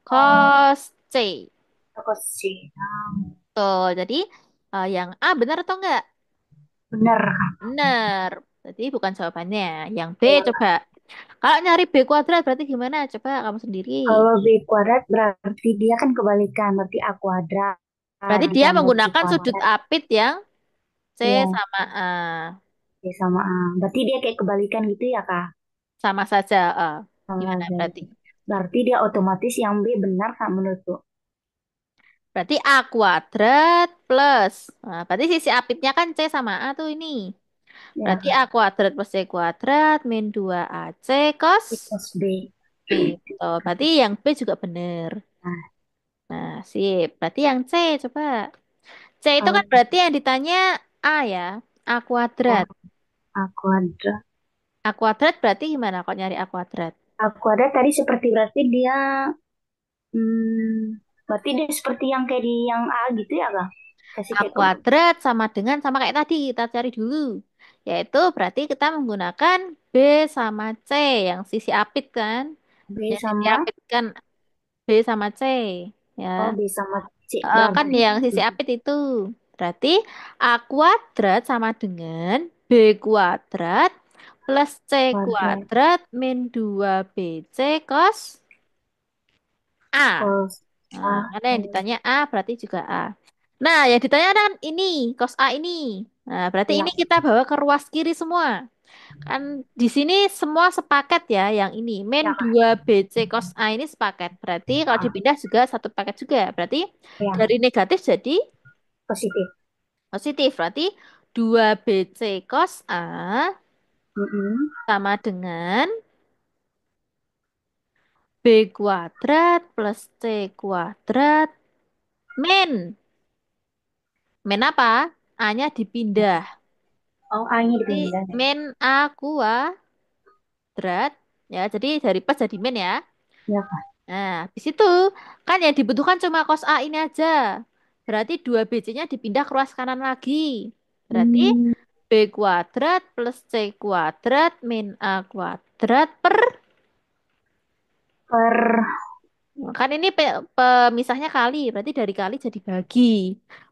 Cos C. Aku sih Tuh, jadi yang A benar atau enggak? bener Kak. Benar. Jadi bukan jawabannya. Yang B Ya, coba. Kalau nyari B kuadrat berarti gimana? Coba kamu sendiri. kalau B kuadrat berarti dia kan kebalikan, berarti A kuadrat Berarti dia ditambah B menggunakan sudut kuadrat. apit yang C Iya, sama A. B sama A. Berarti dia kayak kebalikan gitu ya Kak? Sama saja. Sama Gimana aja. berarti? Berarti dia otomatis yang B benar Kak menurutku. Berarti A kuadrat plus. Nah, berarti sisi apitnya kan C sama A tuh ini. Ya, Berarti A kuadrat plus C kuadrat min 2AC cos plus B. B. Tuh, berarti yang B juga benar. Nah, Nah, sip. Berarti yang C coba. C itu kalau kan berarti yang ditanya A ya. A ya, kuadrat. A kuadrat. A kuadrat berarti gimana kok nyari A kuadrat? A kuadrat tadi seperti berarti dia berarti dia seperti yang kayak di yang A gitu ya Kak? Kasih A kayak ke kuadrat sama dengan sama kayak tadi kita cari dulu. Yaitu berarti kita menggunakan B sama C yang sisi apit kan. B Yang sisi sama apit kan B sama C. Ya. B sama C Kan berarti yang sisi apit itu. Berarti A kuadrat sama dengan B kuadrat plus C kuadrat kuadrat min 2BC cos A. cos A. Nah, karena yang Oh, ditanya A berarti juga A. Nah, yang ditanya kan ini, cos A ini. Nah, berarti ya, ini kita bawa ke ruas kiri semua. Kan di sini semua sepaket ya, yang ini. Min ya Kak. 2BC cos A ini sepaket. Berarti kalau Ah, dipindah juga satu paket juga. Berarti ya, dari negatif jadi positif. positif. Berarti 2BC cos A Mm-mm. sama dengan B kuadrat plus C kuadrat min. Min apa? A-nya dipindah. Oh, A-nya Jadi dipindah ya. min A kuadrat. Ya, jadi dari plus jadi min ya. Ya Kak. Nah, habis itu kan yang dibutuhkan cuma cos A ini aja. Berarti 2BC-nya dipindah ke ruas kanan lagi. Berarti Hmm, B kuadrat plus C kuadrat min A kuadrat per... per Kan ini pemisahnya kali. Berarti dari kali jadi bagi.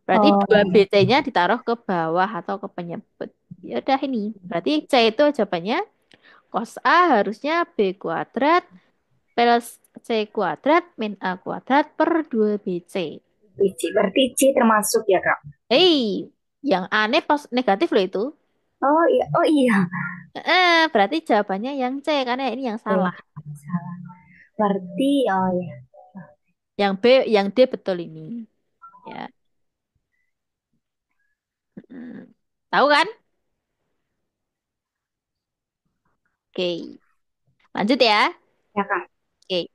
Berarti oh dua iya. BC-nya ditaruh ke bawah atau ke penyebut. Ya udah ini. Berarti C itu jawabannya cos A harusnya B kuadrat plus C kuadrat min A kuadrat per 2BC. PC. Berarti C termasuk ya Kak. Hei, yang aneh pas negatif loh itu. Oh iya, oh iya. Berarti jawabannya yang C karena ini yang Iya, salah. salah. Berarti oh iya. Yang B, yang D betul ini. Ya. Mm. Tahu kan? Oke. Lanjut ya. Ya Kak. Oke.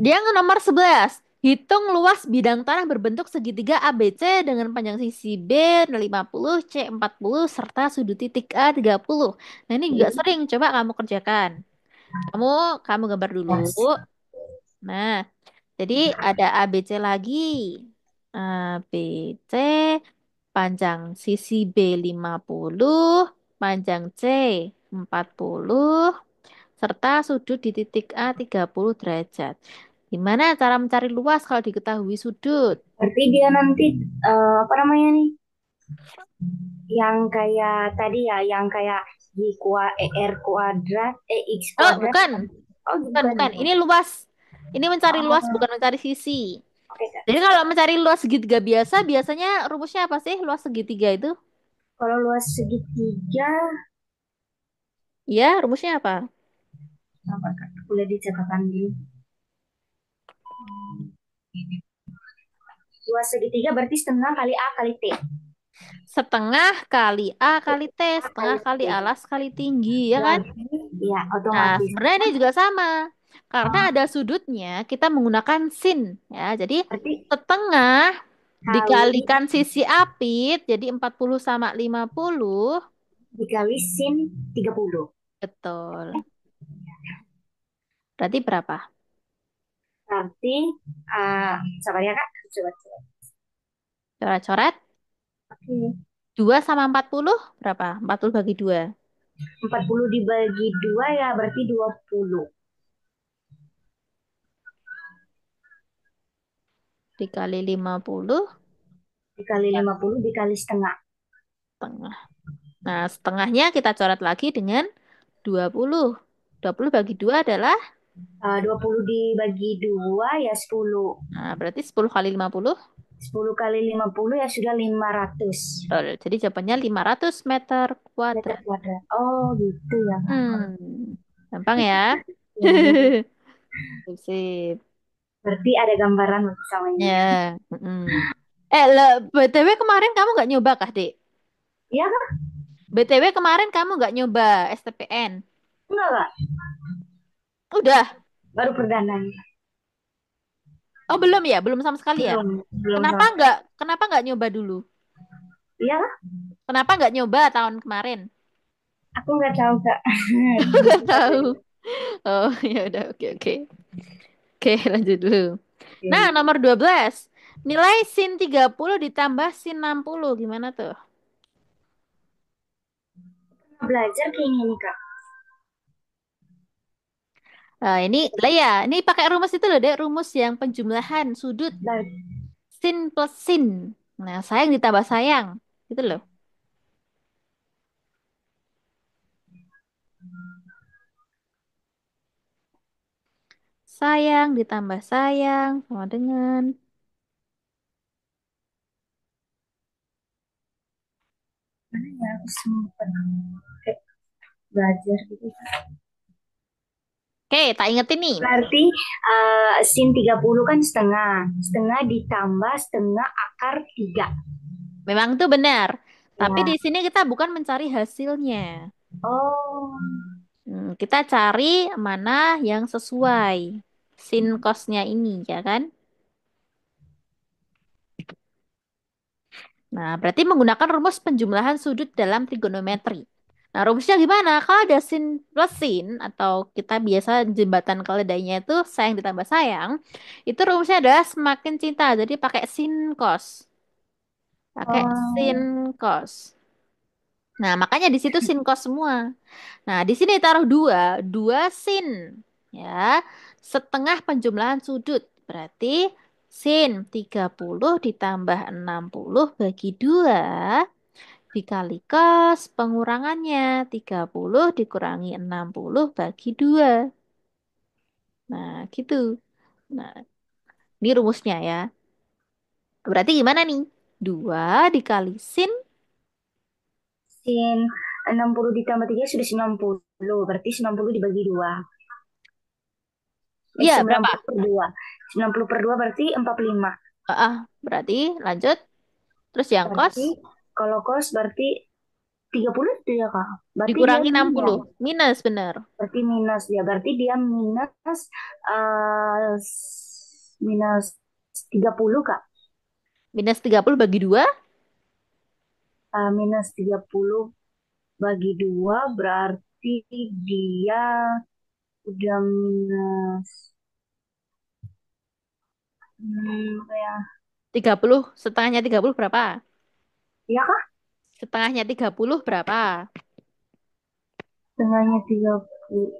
Dia yang nomor 11. Hitung luas bidang tanah berbentuk segitiga ABC dengan panjang sisi B 50, C 40, serta sudut titik A 30. Nah, ini juga Oke. sering. Coba kamu kerjakan. Kamu kamu gambar dulu. Yes. Nah, jadi ada ABC lagi. ABC, panjang sisi B 50, panjang C 40, serta sudut di titik A 30 derajat. Gimana cara mencari luas kalau diketahui sudut? Berarti dia nanti apa namanya nih? Yang kayak tadi ya, yang kayak R kuadrat, X Oh, kuadrat. bukan. Oh, Bukan, bukan. bukan. Ini luas. Ini mencari luas, Oh, bukan mencari sisi. oke Kak. Jadi kalau mencari luas segitiga biasa, biasanya rumusnya apa sih luas segitiga itu? Kalau luas segitiga, Iya, rumusnya apa? apa Kak? Boleh dicatatkan dulu. Luas segitiga berarti setengah kali A kali T. Setengah kali A kali T, A setengah kali kali T. alas kali tinggi, ya kan? Berarti ya Nah, otomatis sebenarnya ini juga sama. Karena ada sudutnya, kita menggunakan sin. Ya, jadi berarti setengah kali dikalikan sisi apit, jadi 40 sama 50. dikali sin 30. Betul. Berarti berapa? Berarti sabar ya Kak. Coba coba. Coret-coret. Oke. 2 sama 40 berapa? 40 bagi 2. 40 dibagi 2 ya berarti 20. Dikali 50 Dikali 50 dikali setengah. setengah. Nah, setengahnya kita coret lagi dengan 20. 20 bagi 2 adalah, 20 dibagi 2 ya 10. nah, berarti 10 kali 50. 10 kali 50 ya sudah 500 Betul. Jadi jawabannya 500 meter meter kuadrat. kuadrat. Oh gitu ya Kak. Gampang ya. Ini Sip, sip. berarti ada gambaran samanya. Ya. mm. BTW kemarin kamu nggak nyoba kah, Dek? Iya Kak? BTW kemarin kamu nggak nyoba STPN? Enggak Kak? Udah. Baru perdana. Oh, belum ya? Belum sama sekali ya? Belum Kenapa sama nggak, sekali. kenapa nggak nyoba dulu? Iya Kak? Kenapa nggak nyoba tahun kemarin? Aku nggak tahu Kak. Nggak tahu. Oh, ya udah, oke, oke. Oke, lanjut dulu. Nah, Oke. nomor 12. Nilai sin 30 ditambah sin 60. Gimana tuh? Belajar kayak gini Kak. Nah, ini lah ya, ini pakai rumus itu loh, Dek, rumus yang penjumlahan sudut Belajar. sin plus sin. Nah, sayang ditambah sayang. Gitu loh. sayang ditambah sayang sama dengan. Mana ya aku sempet kayak belajar gitu. Oke, tak ingetin nih. Berarti sin 30 kan setengah. Setengah ditambah setengah akar 3. Memang itu benar. Tapi di Ya. sini kita bukan mencari hasilnya. Oh. Kita cari mana yang sesuai sin cosnya ini, ya kan? Nah, berarti menggunakan rumus penjumlahan sudut dalam trigonometri. Nah, rumusnya gimana? Kalau ada sin plus sin, atau kita biasa jembatan keledainya itu sayang ditambah sayang, itu rumusnya adalah semakin cinta. Jadi pakai sin cos. Pakai sin Oh. cos. Nah, makanya di situ sin cos semua. Nah, di sini taruh dua, dua sin, ya, setengah penjumlahan sudut. Berarti sin 30 ditambah 60 bagi 2 dikali cos pengurangannya 30 dikurangi 60 bagi 2. Nah, gitu. Nah, ini rumusnya ya. Berarti gimana nih? 2 dikali sin, Sin 60 ditambah 3 sudah 90. Berarti 90 dibagi 2. iya Sembilan berapa? puluh per 2. 90 per 2 berarti 45. Berarti lanjut. Terus yang cos Berarti kalau kos berarti 30 itu ya Kak. Berarti dia dikurangi 60. minus. Minus bener. Berarti minus ya. Berarti dia minus eh, minus 30 Kak. Minus 30 bagi 2. Minus 30 bagi 2 berarti dia udah minus apa ya? 30 setengahnya 30 berapa? Ya Kak, Setengahnya 30 berapa? tengahnya 30.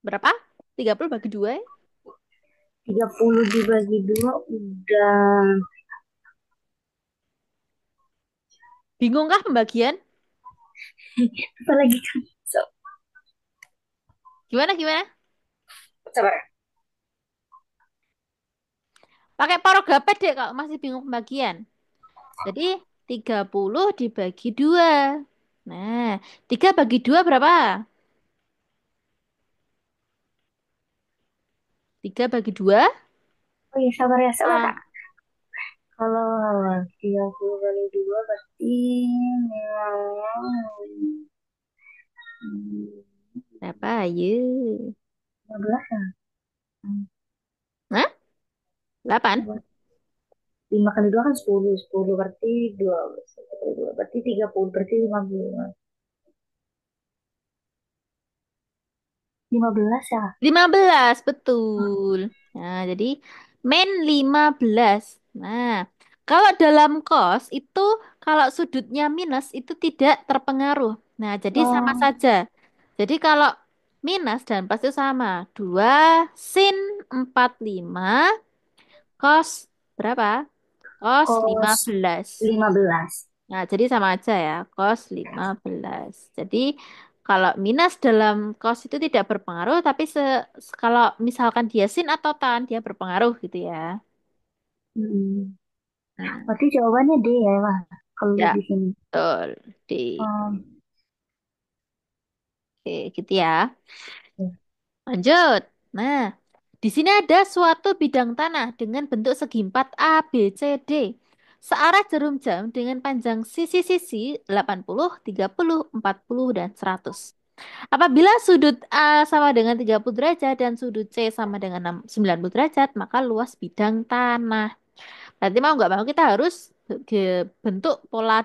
Berapa? 30 bagi 2 ya? 30 dibagi 2 udah Bingung kah pembagian? apa lagi kan? So, Gimana gimana? sabar. Pakai paragrafet deh kalau masih bingung pembagian. Jadi 30 dibagi 2. Nah, 3 bagi 2 berapa? 3 bagi 2? Oh iya, sabar ya, sabar Ah, Kak. Kalau 30 kali 2 berarti berapa? Ayo. 15 ya. Hah? 8? 5 kali 2 kan 10. 10 berarti 2. Berarti 30. Berarti 50. 15 ya. 15, betul. Nah, jadi min 15. Nah, kalau dalam cos itu kalau sudutnya minus itu tidak terpengaruh. Nah, jadi sama Oh, saja. Jadi kalau minus dan plus itu sama. 2 sin 45 cos berapa? Cos kos 15. 15. Nah, jadi sama aja ya, cos 15. Jadi kalau minus dalam cos itu tidak berpengaruh, tapi kalau misalkan dia sin atau tan, dia berpengaruh gitu ya. Hmm. Hmm, Berarti jawabannya D ya, Wah. Kalau ya, di sini. betul. Di, Oh, oke, gitu ya. ya. Lanjut. Nah, di sini ada suatu bidang tanah dengan bentuk segi empat A, B, C, D. Searah jarum jam dengan panjang sisi-sisi 80, 30, 40, dan 100. Apabila sudut A sama dengan 30 derajat dan sudut C sama dengan 90 derajat, maka luas bidang tanah. Berarti mau nggak mau kita harus bentuk pola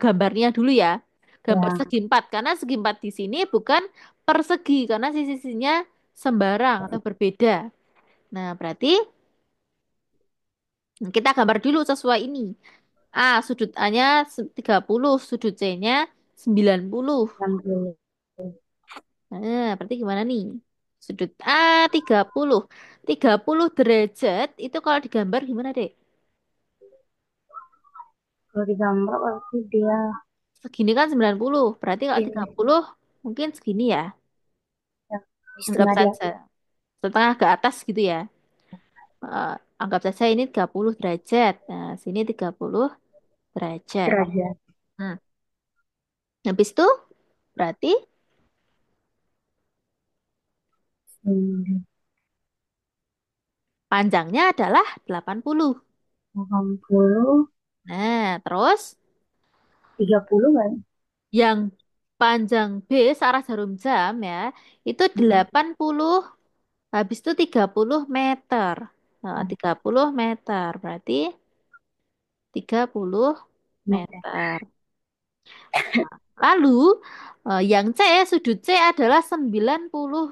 gambarnya dulu ya. Gambar Ya. segi empat. Karena segi empat di sini bukan persegi. Karena sisi-sisinya sembarang atau berbeda. Nah, berarti kita gambar dulu sesuai ini. A, sudut A-nya 30, sudut C-nya 90. 60. Nah, berarti gimana nih? Sudut A 30. 30 derajat itu kalau digambar gimana, Dek? Kalau digambar berarti dia Segini kan 90. Berarti kalau Ini 30 mungkin segini ya. yang di Anggap setengah di saja. atas. Setengah ke atas gitu ya. Anggap saja ini 30 derajat. Nah, sini 30 derajat. Derajat. Hmm. Habis itu berarti Hmm, panjangnya adalah 80. 80, Nah, terus 30 kan? yang panjang B searah jarum jam ya, itu Mm-mm. 80, habis itu 30 meter. Nah, 30 meter, berarti 30 Meter. meter. Lalu, yang C, sudut C adalah 90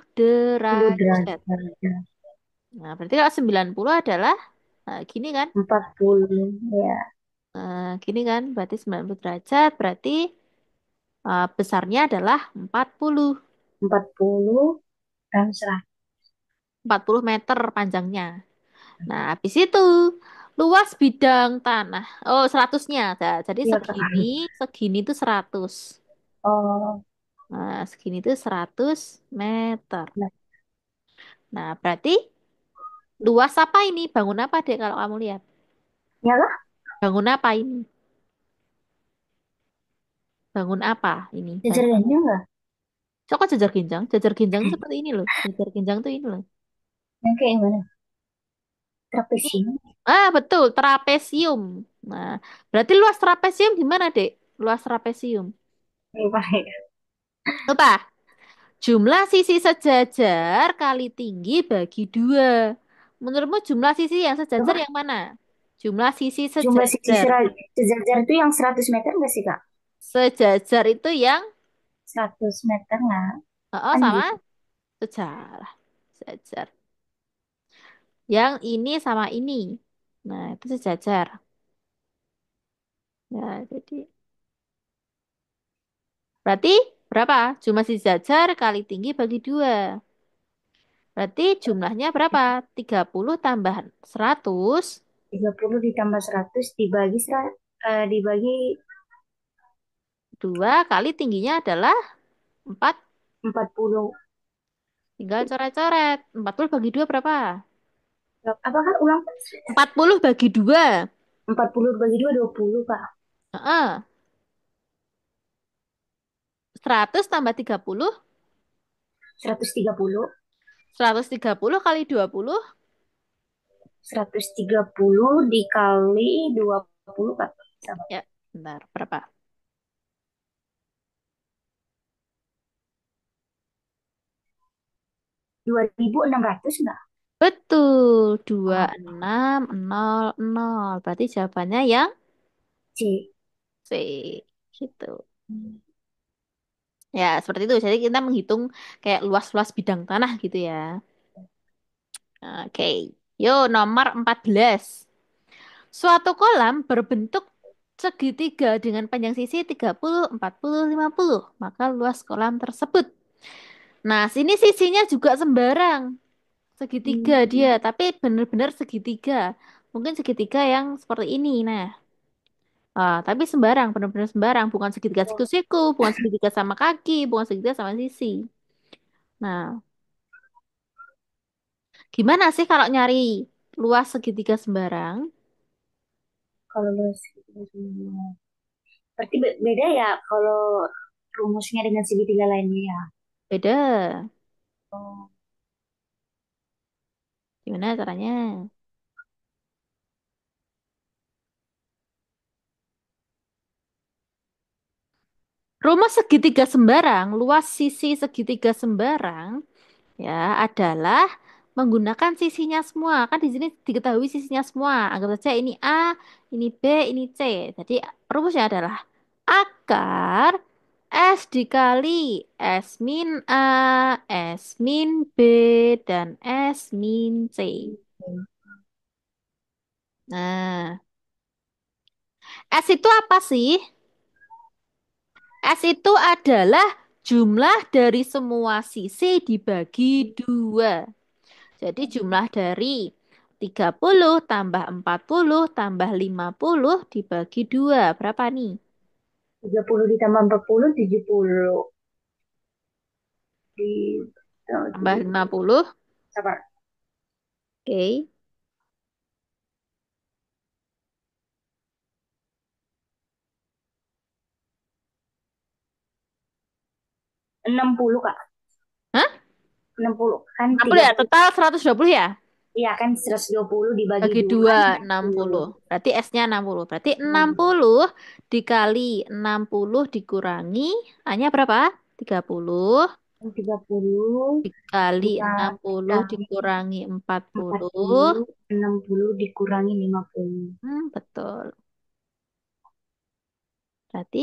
10 derajat. derajat. Nah, berarti kalau 90 adalah gini kan? 40 ya. Gini kan? Berarti 90 derajat, berarti besarnya adalah 40. 40 dan 100. 40 meter panjangnya. Nah, habis itu luas bidang tanah. Oh, 100-nya. Nah, jadi Iya, Kak. segini itu 100. Oh, Nah, segini itu 100 meter. nah, Nah, berarti luas apa ini? Bangun apa, Dek, kalau kamu lihat? nyala Bangun apa ini? Bangun apa ini? Bangun. jajarannya enggak? Coba jajar ginjang. Jajar ginjang itu seperti ini loh. Jajar ginjang tuh ini loh. Yang kayak gimana? Ini. Trapesium. Betul, trapesium. Nah, berarti luas trapesium gimana, Dek? Luas trapesium. Lupa ya. Lupa. Jumlah sisi sejajar kali tinggi bagi dua. Menurutmu jumlah sisi yang sejajar Apa? yang mana? Jumlah sisi Jumlah sisi sejajar. sejajar itu yang 100 meter nggak sih, Kak? Sejajar itu yang 100 meter nggak? oh, Kan sama gitu. sejarah. Sejajar. Yang ini sama ini. Nah, itu sejajar. Nah, jadi berarti berapa? Jumlah sisi sejajar kali tinggi bagi dua. Berarti jumlahnya berapa? 30 tambah 100. 30 ditambah 100 dibagi dibagi Dua kali tingginya adalah 4. 40. Tinggal coret-coret. 40 bagi 2 berapa? Apakah ulang? 40 bagi 2. 40 bagi 2 20, Kak. Heeh. 100 tambah 30. 130. 130 kali 20. 130 dikali 20, Kak. Sama. Ya, bentar. Berapa? 2.600 enggak? Betul. Oh, 2600. Berarti jawabannya yang C. C. Gitu. Ya, seperti itu. Jadi kita menghitung kayak luas-luas bidang tanah gitu ya. Oke. Yo, nomor 14. Suatu kolam berbentuk segitiga dengan panjang sisi 30, 40, 50. Maka luas kolam tersebut. Nah, sini sisinya juga sembarang. Hmm, Segitiga dia, tapi benar-benar segitiga. Mungkin segitiga yang seperti ini. Nah, tapi sembarang, benar-benar sembarang. Bukan segitiga siku-siku, bukan segitiga sama kaki, bukan segitiga sama sisi. Nah, gimana sih kalau nyari luas segitiga sembarang? kalau luas gitu semua. Berarti beda ya kalau rumusnya dengan segitiga lainnya ya. Beda. Oh, Gimana caranya? Rumus segitiga sembarang, luas sisi segitiga sembarang ya adalah menggunakan sisinya semua. Kan di sini diketahui sisinya semua. Anggap saja ini A, ini B, ini C. Jadi rumusnya adalah akar S dikali S min A, S min B, dan S min C. oke. Nah, S itu apa sih? S itu adalah jumlah dari semua sisi dibagi dua. Jadi jumlah dari 30 tambah 40 tambah 50 dibagi dua. Berapa nih? 30 ditambah 40, 70. Di, Tambah 70. 50. Sabar. Oke. 60, Kak. Hah? 60. Kan 60 ya? 30. Total 120 ya? Iya kan 120 dibagi Bagi 2 dua, kan 60. 60. Berarti S-nya 60. Berarti enam Hmm. puluh dikali 60 dikurangi. A-nya berapa? 30. 30 Dikali dikali 60 dikurangi 40. 40, 60 dikurangi 50. Betul. Berarti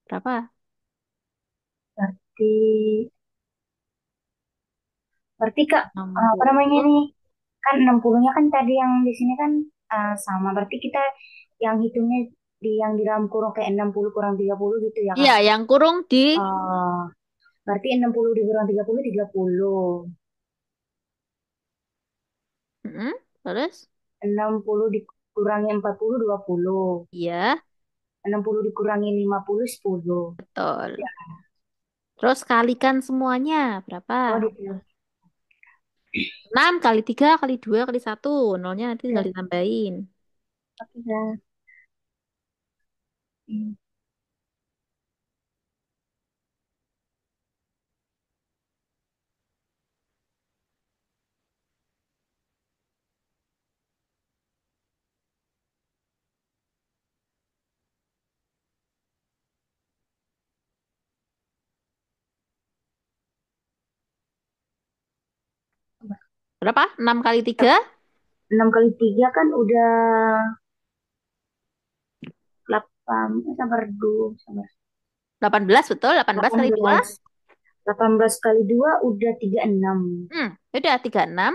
berapa? Berarti, berarti Kak, apa namanya 60. nih? Kan 60-nya kan tadi yang di sini kan sama. Berarti kita yang hitungnya di yang di dalam kurung kayak 60 kurang 30 gitu ya Iya, Kak? yang kurung di Oh, berarti 60 dikurang 30, 30. Mm-mm. Terus? 60 dikurangi 40, 20. Iya, 60 dikurangi 50, 10. betul. Terus kalikan semuanya. Berapa? Oh, gitu. 6 kali 3 kali 2 kali 1. Nolnya nanti tinggal Ya, ditambahin. oke ya. Hmm. Berapa? 6 kali 3? 6 kali 3 kan udah 8, sabar dulu, sabar. 18 betul. 18 kali 2. 18. 18 kali 2 udah 36. Udah 36.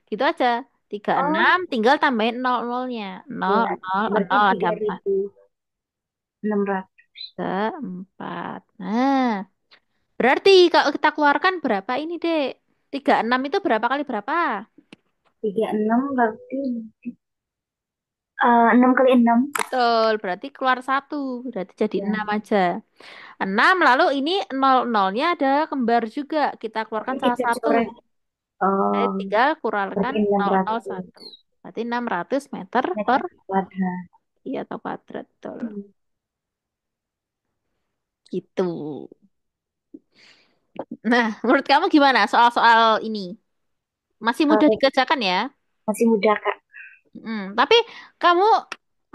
Gitu aja. Tiga Oh, enam tinggal tambahin nol nolnya. Nol, iya. nol, Berarti nol ada tiga 4. ribu enam ratus 4. Nah, berarti kalau kita keluarkan berapa ini, Dek? 36 itu berapa kali berapa? 36 berarti 6 kali 6. Betul, berarti keluar satu. Berarti jadi Ya, 6 aja. 6 lalu ini nol nolnya ada kembar juga. Kita berarti keluarkan salah kita satu. coret. Jadi Oh, tinggal kurangkan berarti enam nol nol ratus satu. Berarti 600 meter per meter kuadrat. iya atau kuadrat. Betul. Hmm. Gitu. Nah, menurut kamu gimana soal-soal ini? Masih mudah Kalau dikerjakan ya? masih muda, Kak. Tapi kamu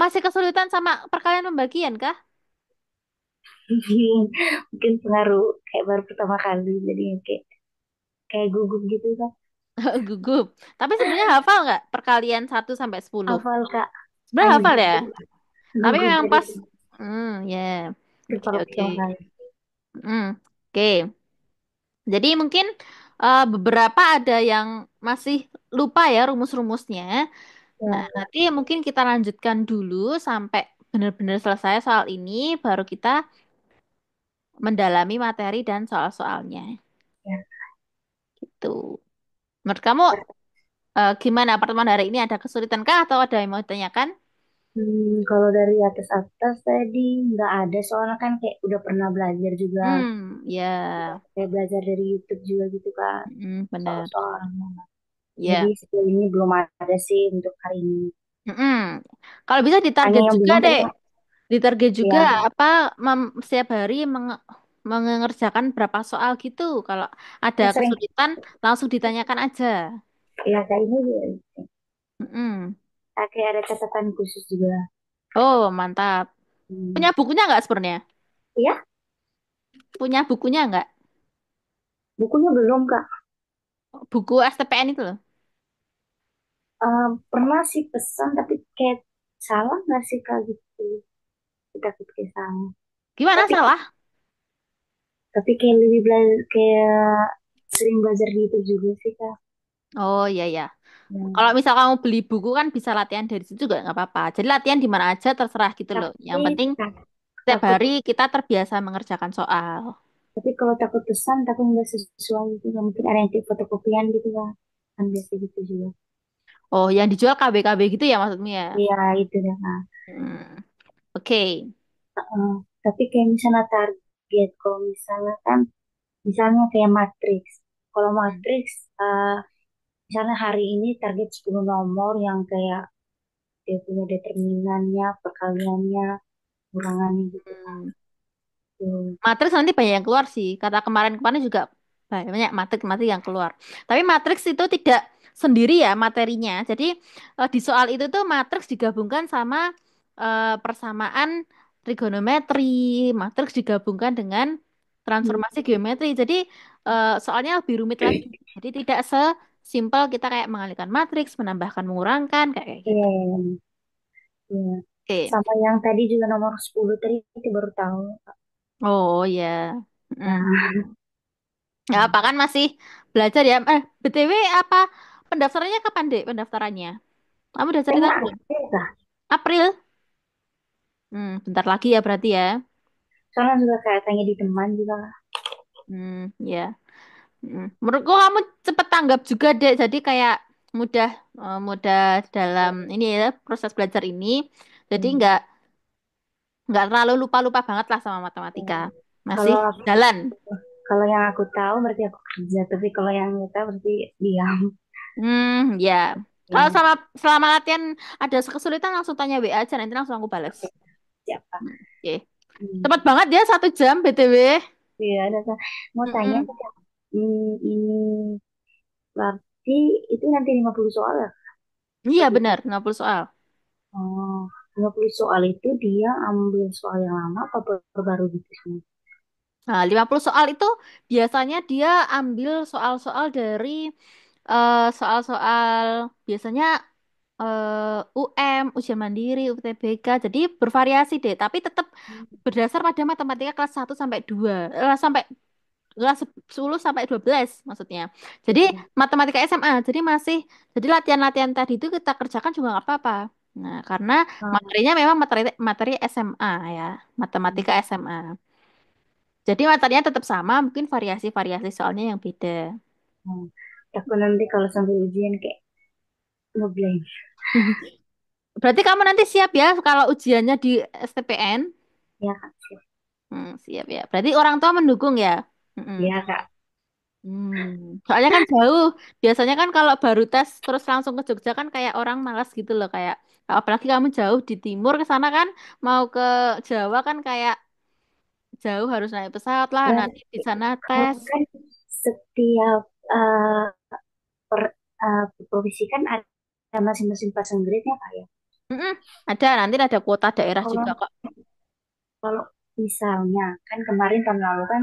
masih kesulitan sama perkalian pembagian kah? Mungkin pengaruh kayak baru pertama kali jadi kayak kayak gugup gitu kan. Gugup. Tapi sebenarnya hafal nggak perkalian 1 sampai 10? Hafal Kak. Sebenarnya Hanya hafal ya? gugup, Tapi gugup memang dari pas, ya. itu Oke, baru oke. pertama kali. Oke. Jadi mungkin beberapa ada yang masih lupa ya rumus-rumusnya. Nah, Ya, nanti mungkin kita lanjutkan dulu sampai benar-benar selesai soal ini, baru kita mendalami materi dan soal-soalnya. ya. Gitu. Menurut kamu gimana pertemuan hari ini? Ada kesulitan kah atau ada yang mau ditanyakan? Kalau dari atas-atas tadi nggak ada soalnya kan kayak udah pernah belajar juga, Ya, kayak belajar dari YouTube juga gitu kan benar. soal-soalnya. Jadi Ya, sejauh ini belum ada sih untuk hari ini. mm. Kalau bisa Hanya ditarget yang juga bingung tadi deh. Kak. Ditarget juga Ya, apa setiap hari mengerjakan berapa soal gitu. Kalau ada ya sering kesulitan langsung ditanyakan aja. ya kayak ini juga. Mm-mm. Kayak ada catatan khusus juga. Oh, mantap. Hmm. Punya bukunya nggak sebenarnya? Ya, Punya bukunya nggak? bukunya belum Kak. Buku STPN itu loh. Pernah sih pesan tapi kayak salah nggak sih Kak gitu. Kita pikir salah. Gimana Tapi salah? kayak lebih belajar kayak sering belajar gitu juga sih Kak. Oh iya ya. Kalau Ya. misal kamu beli buku kan bisa latihan dari situ juga nggak apa-apa. Jadi latihan di mana aja terserah gitu loh. Yang Tapi penting setiap takut, hari kita terbiasa mengerjakan soal. tapi kalau takut pesan takut nggak sesuai gitu Kak. Mungkin ada yang tipe fotokopian gitu Kak. Kan biasa gitu juga. Oh, yang dijual KB-KB gitu ya maksudnya ya? Iya itu deh Kak. Hmm, Oke. eh, tapi kayak misalnya target, kalau misalnya kan, misalnya kayak Matrix. Kalau Hmm. Matrix, misalnya hari ini target 10 nomor yang kayak dia punya determinannya, perkaliannya, kurangannya gitu. Hmm. Tuh. Matrix nanti banyak yang keluar sih. Kata kemarin-kemarin juga banyak Matrix yang keluar. Tapi Matrix itu tidak sendiri ya materinya. Jadi di soal itu tuh Matrix digabungkan sama persamaan trigonometri. Matrix digabungkan dengan transformasi geometri. Jadi soalnya lebih rumit lagi. Jadi tidak sesimpel kita kayak mengalihkan matriks, menambahkan, mengurangkan kayak Iya, gitu. iya, iya. Oke. Sama yang tadi juga nomor 10 tadi itu baru tahu. Oh ya. Mm. Nah, Ya, apa kan masih belajar ya? BTW apa pendaftarannya kapan, Dek? Pendaftarannya? Kamu udah cerita kayaknya belum? ada kah? April? Bentar lagi ya berarti ya. Soalnya juga kayak tanya di teman juga. Ya. Menurutku kamu cepet tanggap juga, Dek. Jadi kayak mudah mudah dalam ini ya proses belajar ini. Jadi Hmm. nggak terlalu lupa-lupa banget lah sama matematika. Hmm. Masih Kalau jalan. kalau yang aku tahu berarti aku kerja, tapi kalau yang nggak tahu berarti diam. Ya. Kalau Hmm. selama latihan ada kesulitan langsung tanya WA aja nanti langsung aku balas. Oke, siapa? Oke. Cepat Hmm. banget ya 1 jam BTW. Iya, ada Kak. Mau tanya Mm-mm. Kak, ini berarti itu nanti 50 soal ya? Iya Satu. benar, 50 soal. Oh, 50 soal itu dia ambil soal yang lama apa baru gitu semua? Nah, 50 soal itu biasanya dia ambil soal-soal dari soal-soal biasanya ujian mandiri, UTBK. Jadi bervariasi deh, tapi tetap berdasar pada matematika kelas 1 sampai 2, sampai kelas 10 sampai 12 maksudnya. Jadi Hmm. matematika SMA. Jadi latihan-latihan tadi itu kita kerjakan juga nggak apa-apa. Nah, karena Ah, materinya memang materi materi SMA ya, hmm. matematika SMA. Jadi materinya tetap sama, mungkin variasi-variasi soalnya yang beda. Hmm. Takut nanti kalau sampai ujian kayak ngeblank. Berarti kamu nanti siap ya kalau ujiannya di STPN? Ya Kak, siap. Siap ya. Berarti orang tua mendukung ya? Mm-mm. Ya Kak. Soalnya kan jauh. Biasanya kan kalau baru tes terus langsung ke Jogja kan kayak orang malas gitu loh. Kayak apalagi kamu jauh di timur ke sana kan mau ke Jawa kan kayak jauh harus naik pesawat lah. Nanti di Berarti sana kalau tes. kan setiap per, provinsi kan ada masing-masing passing grade-nya Kak ya. Mm-mm. Ada nanti ada kuota daerah Kalau juga kok. kalau misalnya kan kemarin tahun lalu kan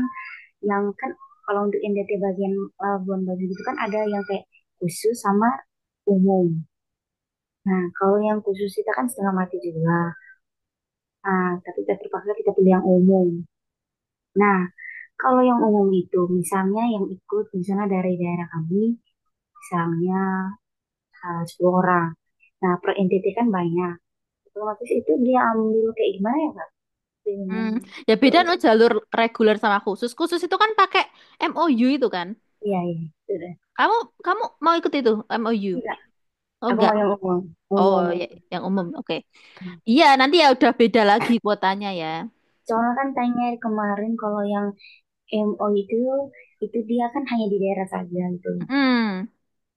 yang kan kalau untuk NDT bagian Labuan Bajo gitu kan ada yang kayak khusus sama umum. Nah, kalau yang khusus kita kan setengah mati juga. Nah, tapi kita terpaksa kita pilih yang umum. Nah, kalau yang umum itu misalnya yang ikut misalnya dari daerah kami misalnya 10 orang. Nah, per NTT kan banyak. Otomatis itu dia ambil kayak gimana ya, Kak? Hmm. Ya beda no jalur reguler sama khusus. Khusus itu kan pakai MOU itu kan. Iya, iya. Sudah. Kamu kamu mau ikut itu MOU? Enggak, Oh aku enggak. mau yang umum. Oh Umum. ya yang umum. Oke. Iya, nanti ya udah beda lagi kuotanya ya. Soalnya kan tanya kemarin kalau yang MO itu dia kan hanya di daerah saja gitu. Hmm,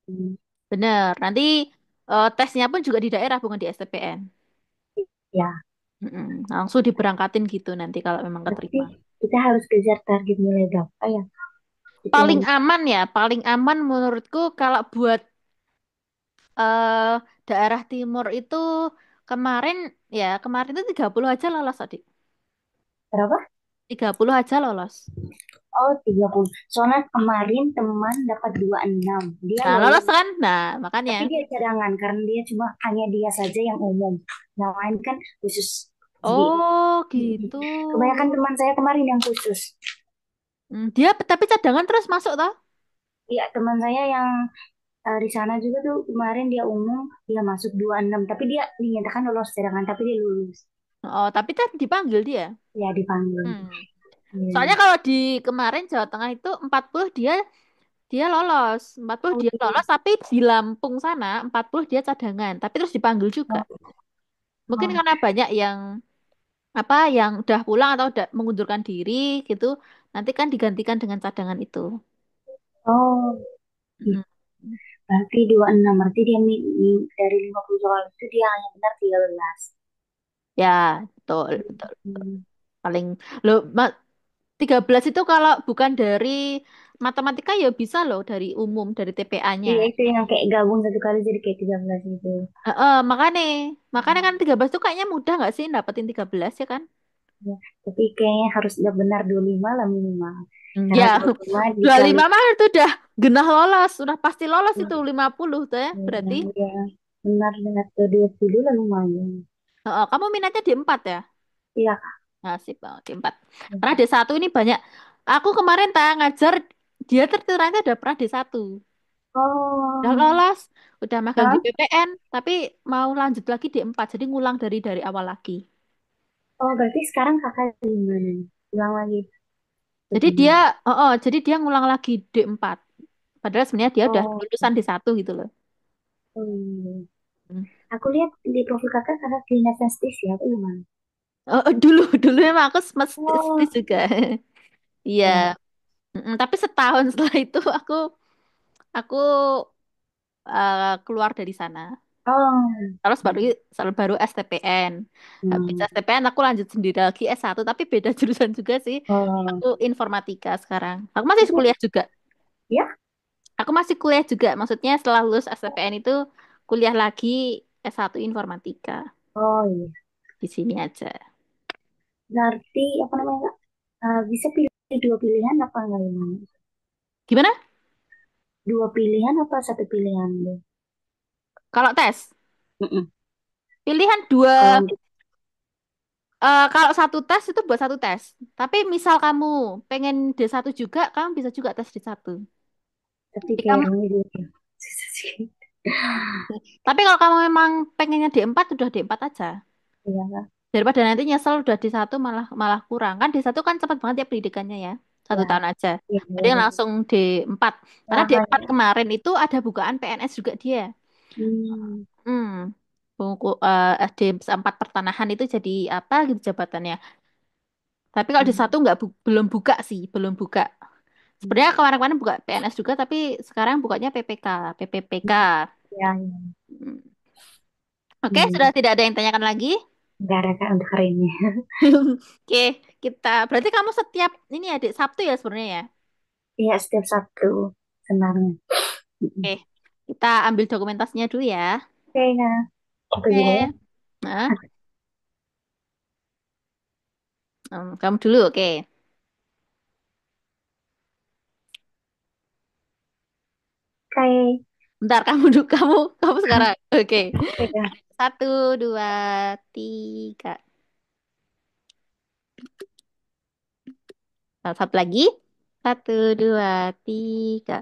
Hmm. bener. Nanti tesnya pun juga di daerah bukan di STPN. Ya, Langsung diberangkatin gitu nanti kalau memang berarti keterima. kita harus kejar target nilai berapa ya? Itu Paling yang aman ya, paling aman menurutku kalau buat eh, daerah timur itu kemarin kemarin itu 30 aja lolos adik. berapa? 30 aja lolos. Oh, 30. Soalnya kemarin teman dapat 26. Dia Nah, lolos lolos, kan? Nah, makanya. tapi dia cadangan karena dia cuma hanya dia saja yang umum. Yang lain kan khusus. Jadi, Oh, gitu. kebanyakan teman saya kemarin yang khusus. Dia tapi cadangan terus masuk toh? Iya, teman saya yang di sana juga tuh kemarin dia umum, dia masuk 26. Tapi dia dinyatakan lolos cadangan, tapi dia lulus. Oh, tapi kan dipanggil dia. Ya, dipanggil. Hmm. Iya. Soalnya kalau di kemarin Jawa Tengah itu 40 dia dia lolos. 40 Oh, dia lolos tapi di Lampung sana 40 dia cadangan, tapi terus dipanggil juga. iya. Mungkin Oh, karena banyak yang apa yang udah pulang atau udah mengundurkan diri gitu, nanti kan digantikan dengan cadangan itu. Oh, ih, Mm. berarti 26. Berarti dia dari 50 soal itu dia hanya benar 13. Ya, betul, betul. Hmm. Paling lo 13 itu kalau bukan dari matematika ya bisa loh dari umum dari TPA-nya. Iya, itu yang kayak gabung satu kali jadi kayak 13 itu. Makanya makanya Hmm. kan 13 tuh kayaknya mudah nggak sih dapetin 13 ya kan? Ya, tapi kayaknya harus udah benar 25 lah minimal. Ya, Karena 25 25 dikali mah itu udah genah lolos, udah pasti lolos itu 50 tuh ya berarti. ya, benar benar ke 20 lah lumayan. Kamu minatnya di 4 ya? Iya. Nasib banget di 4. Karena D1 ini banyak. Aku kemarin tak ngajar dia ternyata udah pernah D1. Udah Oh, lolos, udah magang di hah? PPN, tapi mau lanjut lagi D4, jadi ngulang dari awal lagi. Oh, berarti sekarang kakak gimana? Ulang lagi. Jadi Begini. dia, jadi dia ngulang lagi D4. Padahal sebenarnya dia udah Oh, lulusan D1 gitu loh. oh iya. Hmm. Aku lihat di profil kakak klinis anestesi ya, apa gimana? Dulu dulu emang aku Oh, juga. Iya. ya. Tapi setahun setelah itu aku keluar dari sana. Oh, Terus baru STPN. Habis hmm. STPN aku lanjut sendiri lagi S1, tapi beda jurusan juga sih. Oh, Aku informatika sekarang. Aku masih itu kuliah juga. ya? Aku masih kuliah juga. Maksudnya setelah lulus STPN itu kuliah lagi S1 informatika Oh iya. di sini aja. Berarti apa namanya? Kak? Bisa pilih dua pilihan apa enggak gimana? Gimana? Dua pilihan apa satu pilihan deh? Kalau tes, Mm-mm. pilihan Kalau dua. untuk Kalau satu tes itu buat satu tes. Tapi misal kamu pengen D1 juga, kamu bisa juga tes D1. tapi Tapi kayak kamu, rumit gitu. Susah sih. tapi kalau kamu memang pengennya D4, udah D4 aja. Iya Kak. Daripada nanti nyesel udah D1 malah malah kurang. Kan D1 kan cepat banget ya pendidikannya ya. Satu Ya, tahun aja. iya, Jadi iya. langsung D4. Karena D4 Makanya. kemarin itu ada bukaan PNS juga dia. Hmm. Hmm. Buku SD 4 pertanahan itu jadi apa gitu jabatannya. Tapi kalau D1 nggak belum buka sih, belum buka. Sebenarnya kemarin-kemarin buka PNS juga, tapi sekarang bukanya PPK, PPPK. Ya, ya. Hmm. Oke, sudah Hmm. tidak ada yang tanyakan lagi. Nggak ada Kak untuk hari ini. Oke, kita berarti kamu setiap ini adik Sabtu ya sebenarnya ya. Iya, setiap Sabtu sebenarnya. Mm-mm. Oke, kita ambil dokumentasinya dulu ya. Oke, Kak. Aku juga ya. Oke. Nah, kamu dulu, oke. Oke. Bentar, kamu dulu, kamu sekarang. Oke. Oke, Kak. 1, 2, 3. Satu lagi. 1, 2, 3.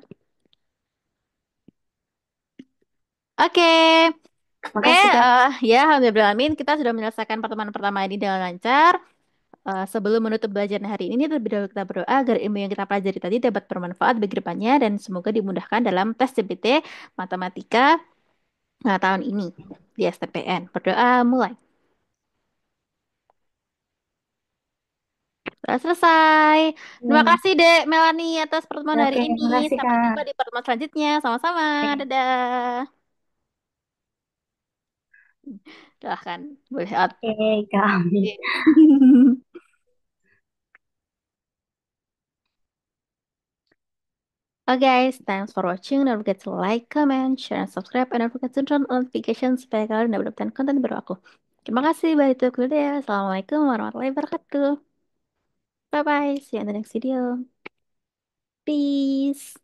Oke. Oke, Makasih, Kak. ya, alhamdulillah kita sudah menyelesaikan pertemuan pertama ini dengan lancar. Sebelum menutup belajar hari ini, terlebih dahulu kita berdoa agar ilmu yang kita pelajari tadi dapat bermanfaat bagi depannya dan semoga dimudahkan dalam tes CPT Matematika tahun ini di STPN. Berdoa mulai. Sudah selesai. Terima Hmm. kasih Dek Melanie atas pertemuan hari Oke, ini. makasih, Sampai Kak. jumpa di pertemuan selanjutnya. Sama-sama. Oke, Dadah. Doakan. Kan. Boleh out. oke, Kak. Okay guys, thanks for watching. Don't forget to like, comment, share, and subscribe. And don't forget to turn on notifications supaya kalian dapat mendapatkan konten baru aku. Terima kasih, bye to ya. Assalamualaikum warahmatullahi wabarakatuh. Bye bye, see you in the next video. Peace.